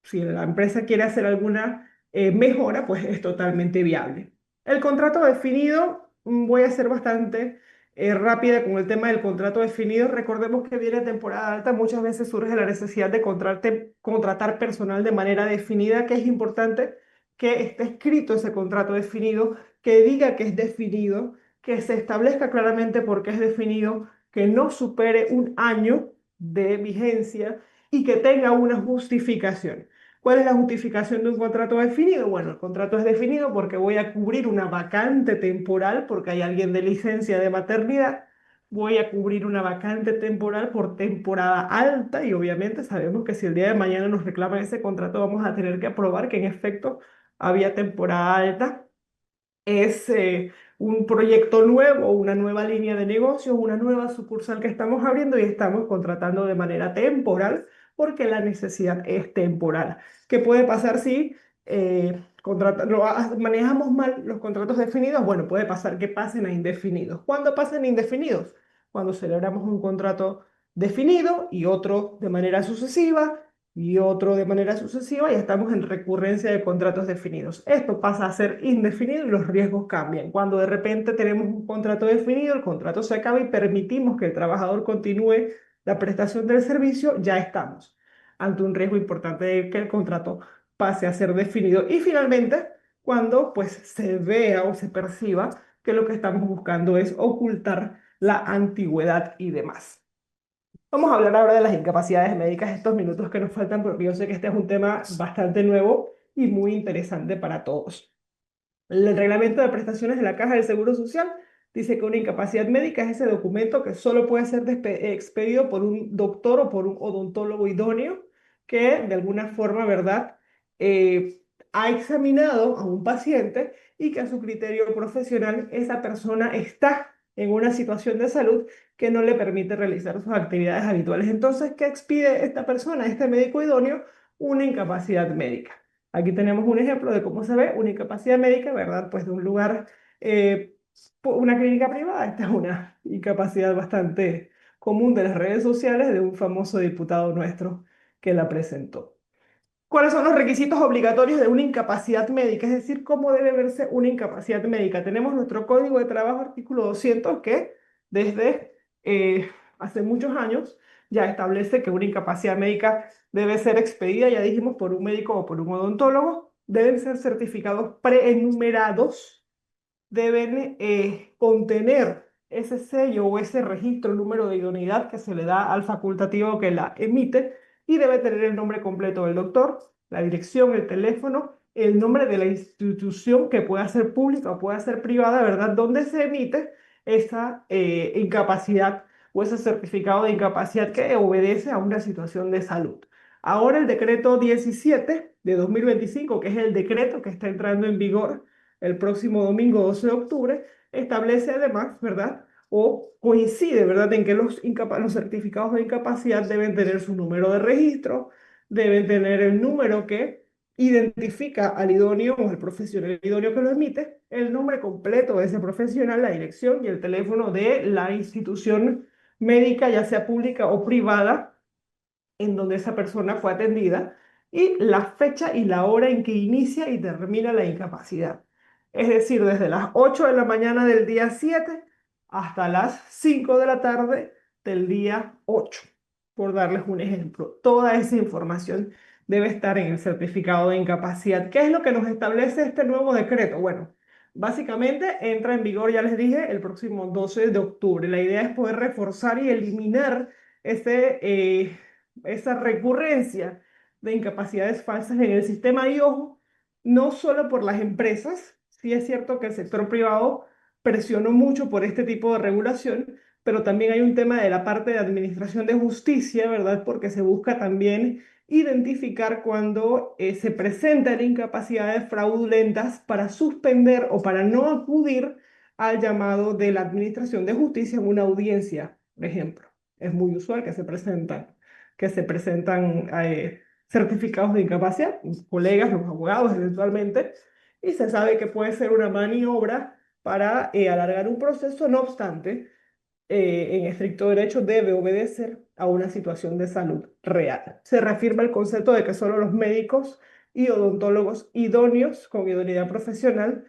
Si la empresa quiere hacer alguna mejora, pues es totalmente viable. El contrato definido, voy a ser bastante rápida con el tema del contrato definido. Recordemos que viene temporada alta, muchas veces surge la necesidad de contratar personal de manera definida, que es importante que esté escrito ese contrato definido, que diga que es definido, que se establezca claramente por qué es definido, que no supere un año de vigencia y que tenga una justificación. ¿Cuál es la justificación de un contrato definido? Bueno, el contrato es definido porque voy a cubrir una vacante temporal porque hay alguien de licencia de maternidad. Voy a cubrir una vacante temporal por temporada alta y obviamente sabemos que si el día de mañana nos reclaman ese contrato vamos a tener que aprobar que en efecto había temporada alta. Es un proyecto nuevo, una nueva línea de negocios, una nueva sucursal que estamos abriendo y estamos contratando de manera temporal porque la necesidad es temporal. ¿Qué puede pasar si manejamos mal los contratos definidos? Bueno, puede pasar que pasen a indefinidos. ¿Cuándo pasen a indefinidos? Cuando celebramos un contrato definido y otro de manera sucesiva y otro de manera sucesiva y estamos en recurrencia de contratos definidos. Esto pasa a ser indefinido y los riesgos cambian. Cuando de repente tenemos un contrato definido, el contrato se acaba y permitimos que el trabajador continúe la prestación del servicio, ya estamos ante un riesgo importante de que el contrato pase a ser definido. Y finalmente, cuando pues se vea o se perciba que lo que estamos buscando es ocultar la antigüedad y demás. Vamos a hablar ahora de las incapacidades médicas estos minutos que nos faltan, porque yo sé que este es un tema bastante nuevo y muy interesante para todos. El reglamento de prestaciones de la Caja del Seguro Social dice que una incapacidad médica es ese documento que solo puede ser expedido por un doctor o por un odontólogo idóneo que de alguna forma, ¿verdad? Ha examinado a un paciente y que a su criterio profesional esa persona está en una situación de salud que no le permite realizar sus actividades habituales. Entonces, ¿qué expide esta persona, este médico idóneo? Una incapacidad médica. Aquí tenemos un ejemplo de cómo se ve una incapacidad médica, ¿verdad? Pues de un lugar, eh, una clínica privada. Esta es una incapacidad bastante común de las redes sociales de un famoso diputado nuestro que la presentó. ¿Cuáles son los requisitos obligatorios de una incapacidad médica? Es decir, ¿cómo debe verse una incapacidad médica? Tenemos nuestro Código de Trabajo, artículo 200, que desde hace muchos años ya establece que una incapacidad médica debe ser expedida, ya dijimos, por un médico o por un odontólogo. Deben ser certificados preenumerados, deben contener ese sello o ese registro, número de idoneidad que se le da al facultativo que la emite y debe tener el nombre completo del doctor, la dirección, el teléfono, el nombre de la institución que pueda ser pública o pueda ser privada, ¿verdad? Donde se emite esa incapacidad o ese certificado de incapacidad que obedece a una situación de salud. Ahora el decreto 17 de 2025, que es el decreto que está entrando en vigor el próximo domingo 12 de octubre, establece además, ¿verdad? O coincide, ¿verdad?, en que los certificados de incapacidad deben tener su número de registro, deben tener el número que identifica al idóneo o al profesional idóneo que lo emite, el nombre completo de ese profesional, la dirección y el teléfono de la institución médica, ya sea pública o privada, en donde esa persona fue atendida y la fecha y la hora en que inicia y termina la incapacidad. Es decir, desde las 8 de la mañana del día 7 hasta las 5 de la tarde del día 8, por darles un ejemplo. Toda esa información debe estar en el certificado de incapacidad. ¿Qué es lo que nos establece este nuevo decreto? Bueno, básicamente entra en vigor, ya les dije, el próximo 12 de octubre. La idea es poder reforzar y eliminar ese esa recurrencia de incapacidades falsas en el sistema y ojo, no solo por las empresas, sí es cierto que el sector privado presionó mucho por este tipo de regulación, pero también hay un tema de la parte de administración de justicia, ¿verdad? Porque se busca también identificar cuando se presentan incapacidades fraudulentas para suspender o para no acudir al llamado de la administración de justicia en una audiencia, por ejemplo. Es muy usual que se presentan certificados de incapacidad, los colegas, los abogados eventualmente, y se sabe que puede ser una maniobra para alargar un proceso. No obstante, en estricto derecho debe obedecer a una situación de salud real. Se reafirma el concepto de que solo los médicos y odontólogos idóneos con idoneidad profesional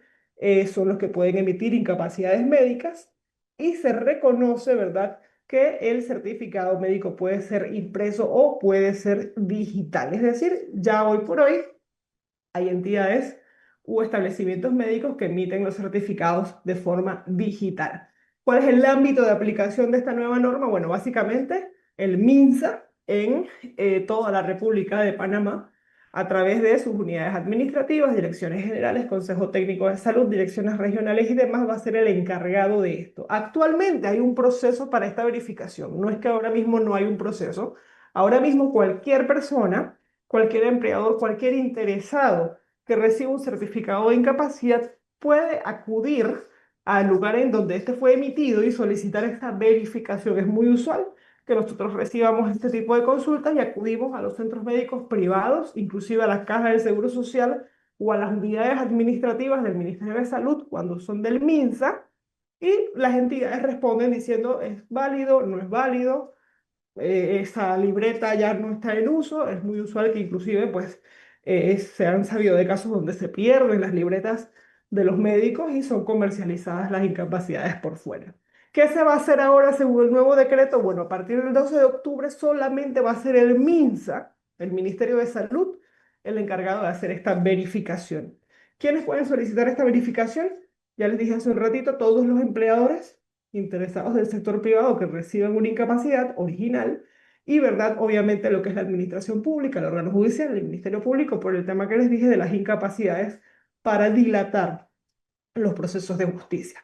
son los que pueden emitir incapacidades médicas, y se reconoce, ¿verdad?, que el certificado médico puede ser impreso o puede ser digital. Es decir, ya hoy por hoy hay entidades u establecimientos médicos que emiten los certificados de forma digital. ¿Cuál es el ámbito de aplicación de esta nueva norma? Bueno, básicamente el MINSA en toda la República de Panamá, a través de sus unidades administrativas, direcciones generales, Consejo Técnico de Salud, direcciones regionales y demás, va a ser el encargado de esto. Actualmente hay un proceso para esta verificación. No es que ahora mismo no hay un proceso. Ahora mismo cualquier persona, cualquier empleador, cualquier interesado que reciba un certificado de incapacidad puede acudir al lugar en donde este fue emitido y solicitar esta verificación. Es muy usual que nosotros recibamos este tipo de consultas y acudimos a los centros médicos privados, inclusive a las cajas del Seguro Social o a las unidades administrativas del Ministerio de Salud cuando son del MINSA, y las entidades responden diciendo es válido, no es válido, esa libreta ya no está en uso. Es muy usual que inclusive pues se han sabido de casos donde se pierden las libretas de los médicos y son comercializadas las incapacidades por fuera. ¿Qué se va a hacer ahora según el nuevo decreto? Bueno, a partir del 12 de octubre solamente va a ser el MINSA, el Ministerio de Salud, el encargado de hacer esta verificación. ¿Quiénes pueden solicitar esta verificación? Ya les dije hace un ratito, todos los empleadores interesados del sector privado que reciban una incapacidad original, y, ¿verdad?, obviamente lo que es la administración pública, el órgano judicial, el Ministerio Público, por el tema que les dije de las incapacidades para dilatar los procesos de justicia.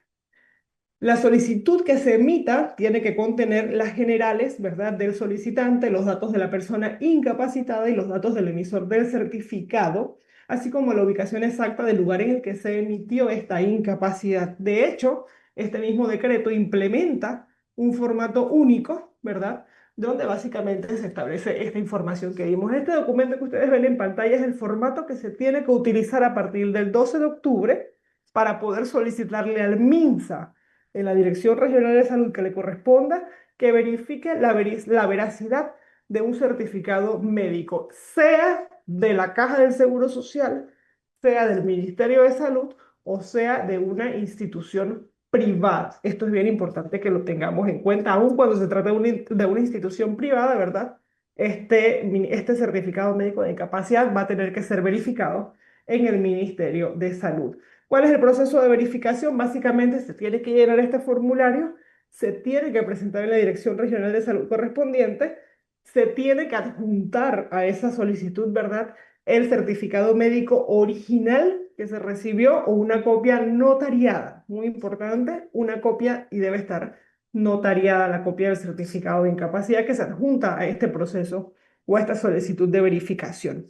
La solicitud que se emita tiene que contener las generales, ¿verdad?, del solicitante, los datos de la persona incapacitada y los datos del emisor del certificado, así como la ubicación exacta del lugar en el que se emitió esta incapacidad. De hecho, este mismo decreto implementa un formato único, ¿verdad?, donde básicamente se establece esta información que vimos. Este documento que ustedes ven en pantalla es el formato que se tiene que utilizar a partir del 12 de octubre para poder solicitarle al MINSA, en la Dirección Regional de Salud que le corresponda, que verifique la veracidad de un certificado médico, sea de la Caja del Seguro Social, sea del Ministerio de Salud o sea de una institución privada. Esto es bien importante que lo tengamos en cuenta, aun cuando se trata de una institución privada, ¿verdad? Este certificado médico de incapacidad va a tener que ser verificado en el Ministerio de Salud. ¿Cuál es el proceso de verificación? Básicamente se tiene que llenar este formulario, se tiene que presentar en la Dirección Regional de Salud correspondiente, se tiene que adjuntar a esa solicitud, ¿verdad?, el certificado médico original que se recibió o una copia notariada. Muy importante, una copia, y debe estar notariada la copia del certificado de incapacidad que se adjunta a este proceso o a esta solicitud de verificación.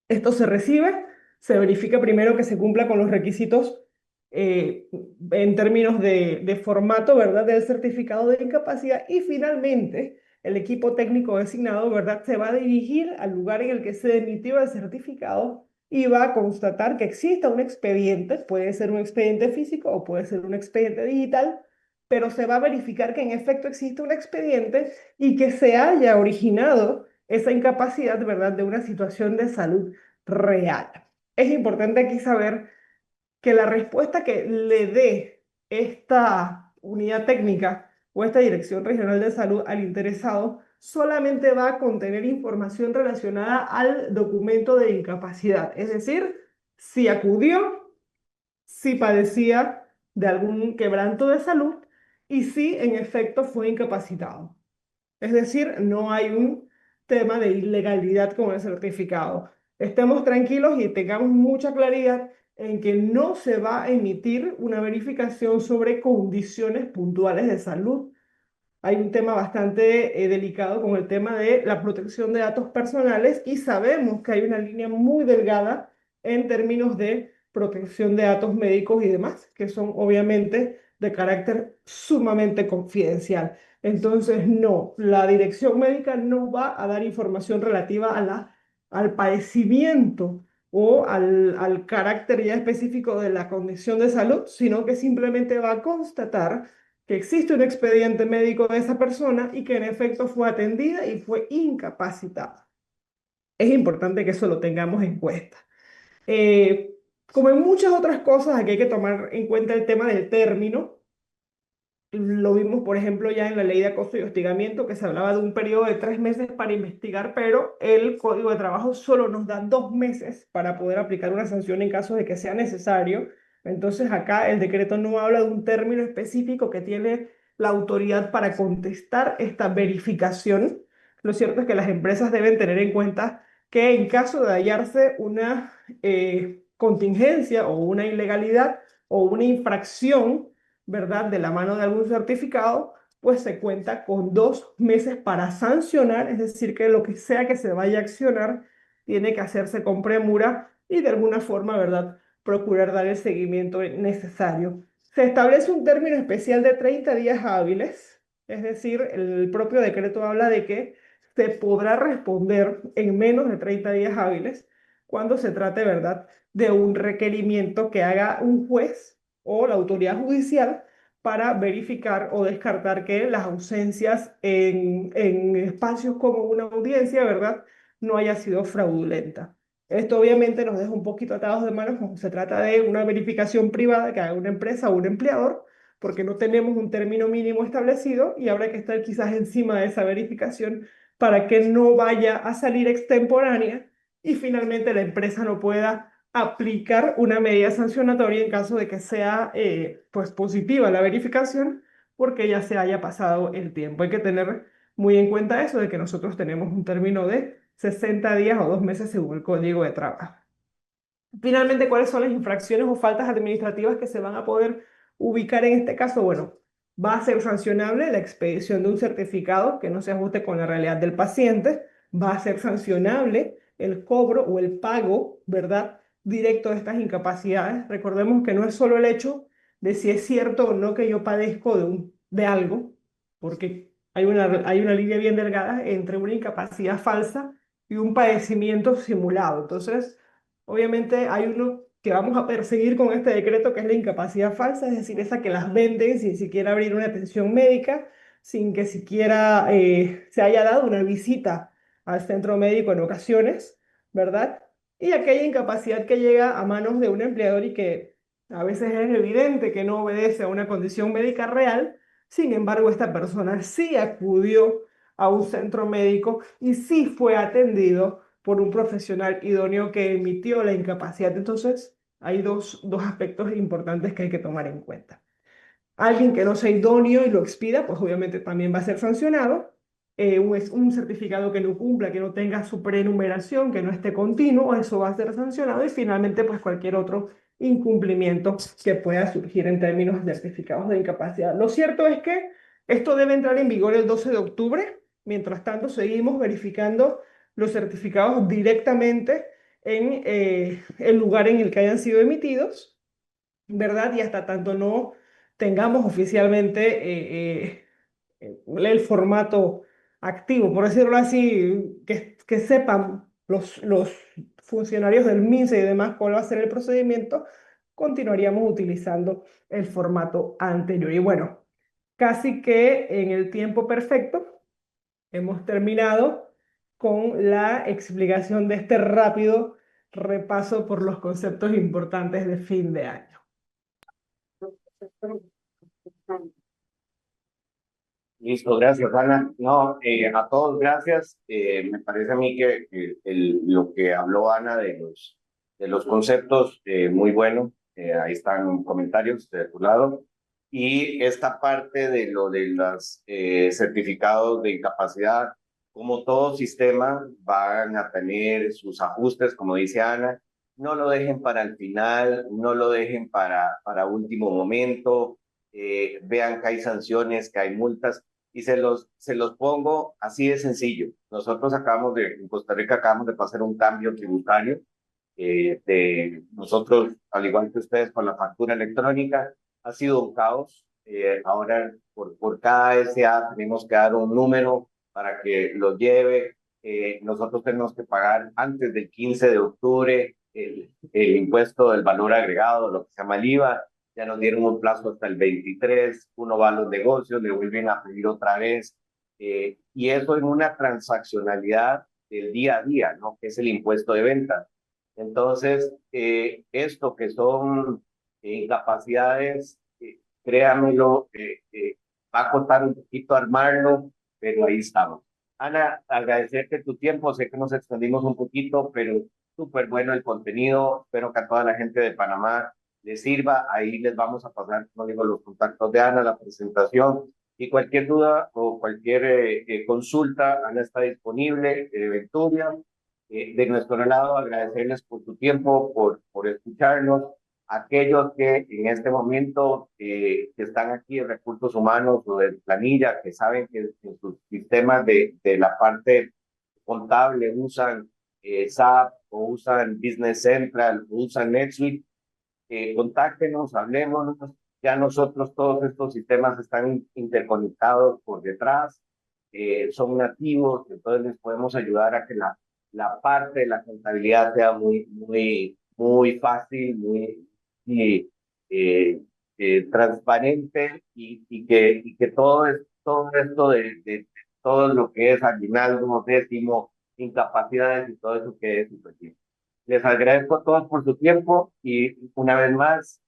Esto se recibe, se verifica primero que se cumpla con los requisitos en términos de formato, ¿verdad?, del certificado de incapacidad, y finalmente el equipo técnico designado, ¿verdad?, se va a dirigir al lugar en el que se emitió el certificado y va a constatar que exista un expediente. Puede ser un expediente físico o puede ser un expediente digital, pero se va a verificar que en efecto existe un expediente y que se haya originado esa incapacidad, ¿verdad?, de una situación de salud real. Es importante aquí saber que la respuesta que le dé esta unidad técnica o esta Dirección Regional de Salud al interesado solamente va a contener información relacionada al documento de incapacidad, es decir, si acudió, si padecía de algún quebranto de salud y si en efecto fue incapacitado. Es decir, no hay un tema de ilegalidad con el certificado. Estemos tranquilos y tengamos mucha claridad en que no se va a emitir una verificación sobre condiciones puntuales de salud. Hay un tema bastante delicado con el tema de la protección de datos personales y sabemos que hay una línea muy delgada en términos de protección de datos médicos y demás, que son obviamente de carácter sumamente confidencial. Entonces, no, la dirección médica no va a dar información relativa a al padecimiento o al carácter ya específico de la condición de salud, sino que simplemente va a constatar que existe un expediente médico de esa persona y que en efecto fue atendida y fue incapacitada. Es importante que eso lo tengamos en cuenta. Eh, Como en muchas otras cosas, aquí hay que tomar en cuenta el tema del término. Lo vimos, por ejemplo, ya en la ley de acoso y hostigamiento, que se hablaba de un periodo de 3 meses para investigar, pero el Código de Trabajo solo nos da 2 meses para poder aplicar una sanción en caso de que sea necesario. Entonces, acá el decreto no habla de un término específico que tiene la autoridad para contestar esta verificación. Lo cierto es que las empresas deben tener en cuenta que en caso de hallarse una contingencia o una ilegalidad o una infracción, ¿verdad? De la mano de algún certificado, pues se cuenta con 2 meses para sancionar, es decir, que lo que sea que se vaya a accionar tiene que hacerse con premura y de alguna forma, ¿verdad? Procurar dar el seguimiento necesario. Se establece un término especial de 30 días hábiles, es decir, el propio decreto habla de que se podrá responder en menos de 30 días hábiles cuando se trate, ¿verdad?, de un requerimiento que haga un juez o la autoridad judicial para verificar o descartar que las ausencias en espacios como una audiencia, ¿verdad?, no haya sido fraudulenta. Esto obviamente nos deja un poquito atados de manos cuando se trata de una verificación privada que haga una empresa o un empleador, porque no tenemos un término mínimo establecido y habrá que estar quizás encima de esa verificación para que no vaya a salir extemporánea y finalmente la empresa no pueda aplicar una medida sancionatoria en caso de que sea pues positiva la verificación porque ya se haya pasado el tiempo. Hay que tener muy en cuenta eso de que nosotros tenemos un término de 60 días o 2 meses según el Código de Trabajo. Finalmente, ¿cuáles son las infracciones o faltas administrativas que se van a poder ubicar en este caso? Bueno, va a ser sancionable la expedición de un certificado que no se ajuste con la realidad del paciente, va a ser sancionable el cobro o el pago, ¿verdad?, directo de estas incapacidades. Recordemos que no es solo el hecho de si es cierto o no que yo padezco de algo, porque hay una línea bien delgada entre una incapacidad falsa y un padecimiento simulado. Entonces, obviamente hay uno que vamos a perseguir con este decreto, que es la incapacidad falsa, es decir, esa que las venden sin siquiera abrir una atención médica, sin que siquiera se haya dado una visita al centro médico en ocasiones, ¿verdad? Y aquella incapacidad que llega a manos de un empleador y que a veces es evidente que no obedece a una condición médica real, sin embargo, esta persona sí acudió a un centro médico y sí fue atendido por un profesional idóneo que emitió la incapacidad. Entonces, hay dos aspectos importantes que hay que tomar en cuenta. Alguien que no sea idóneo y lo expida, pues obviamente también va a ser sancionado. Un certificado que no cumpla, que no tenga su prenumeración, que no esté continuo, eso va a ser sancionado. Y finalmente, pues cualquier otro incumplimiento que pueda surgir en términos de certificados de incapacidad. Lo cierto es que esto debe entrar en vigor el 12 de octubre. Mientras tanto, seguimos verificando los certificados directamente en el lugar en el que hayan sido emitidos, ¿verdad? Y hasta tanto no tengamos oficialmente el formato activo, por decirlo así, que sepan los funcionarios del MINSA y demás cuál va a ser el procedimiento, continuaríamos utilizando el formato anterior. Y bueno, casi que en el tiempo perfecto hemos terminado con la explicación de este rápido repaso por los conceptos importantes de fin de año. Listo, gracias, Ana. No, a todos gracias. Me parece a mí que lo que habló Ana de los conceptos, muy bueno. Ahí están comentarios de tu lado. Y esta parte de lo de los certificados de incapacidad, como todo sistema, van a tener sus ajustes, como dice Ana, no lo dejen para el final, no lo dejen para último momento, vean que hay sanciones, que hay multas, y se los pongo así de sencillo. Nosotros en Costa Rica acabamos de pasar un cambio tributario, nosotros, al igual que ustedes, con la factura electrónica, ha sido un caos. Ahora, por cada SA tenemos que dar un número para que lo lleve. Nosotros tenemos que pagar antes del 15 de octubre el impuesto del valor agregado, lo que se llama el IVA. Ya nos dieron un plazo hasta el 23, uno va a los negocios, le vuelven a pedir otra vez. Y eso en una transaccionalidad del día a día, ¿no? Que es el impuesto de venta. Entonces, esto que son incapacidades, créamelo, va a costar un poquito armarlo, pero ahí estamos. Ana, agradecerte tu tiempo, sé que nos extendimos un poquito, pero súper bueno el contenido, espero que a toda la gente de Panamá les sirva, ahí les vamos a pasar, como digo, los contactos de Ana, la presentación, y cualquier duda o cualquier consulta, Ana está disponible, Venturia. De nuestro lado, agradecerles por su tiempo, por escucharnos. Aquellos que en este momento que están aquí en recursos humanos o de planilla, que saben que en sus sistemas de la parte contable usan SAP o usan Business Central o usan NetSuite, contáctenos, hablemos. Ya nosotros todos estos sistemas están interconectados por detrás, son nativos, entonces les podemos ayudar a que la parte de la contabilidad sea muy, muy, muy fácil, muy y, eh, transparente y que todo esto de todo lo que es aguinaldo, décimo, incapacidades y todo eso quede súper bien. Les agradezco a todos por su tiempo y una vez más,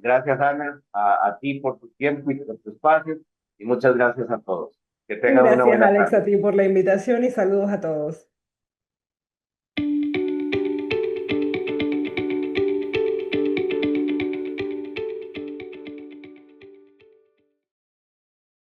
gracias Ana, a ti por tu tiempo y por tu espacio y muchas gracias a todos. Que tengan una Gracias, buena Alex, tarde. a ti por la invitación y saludos a todos.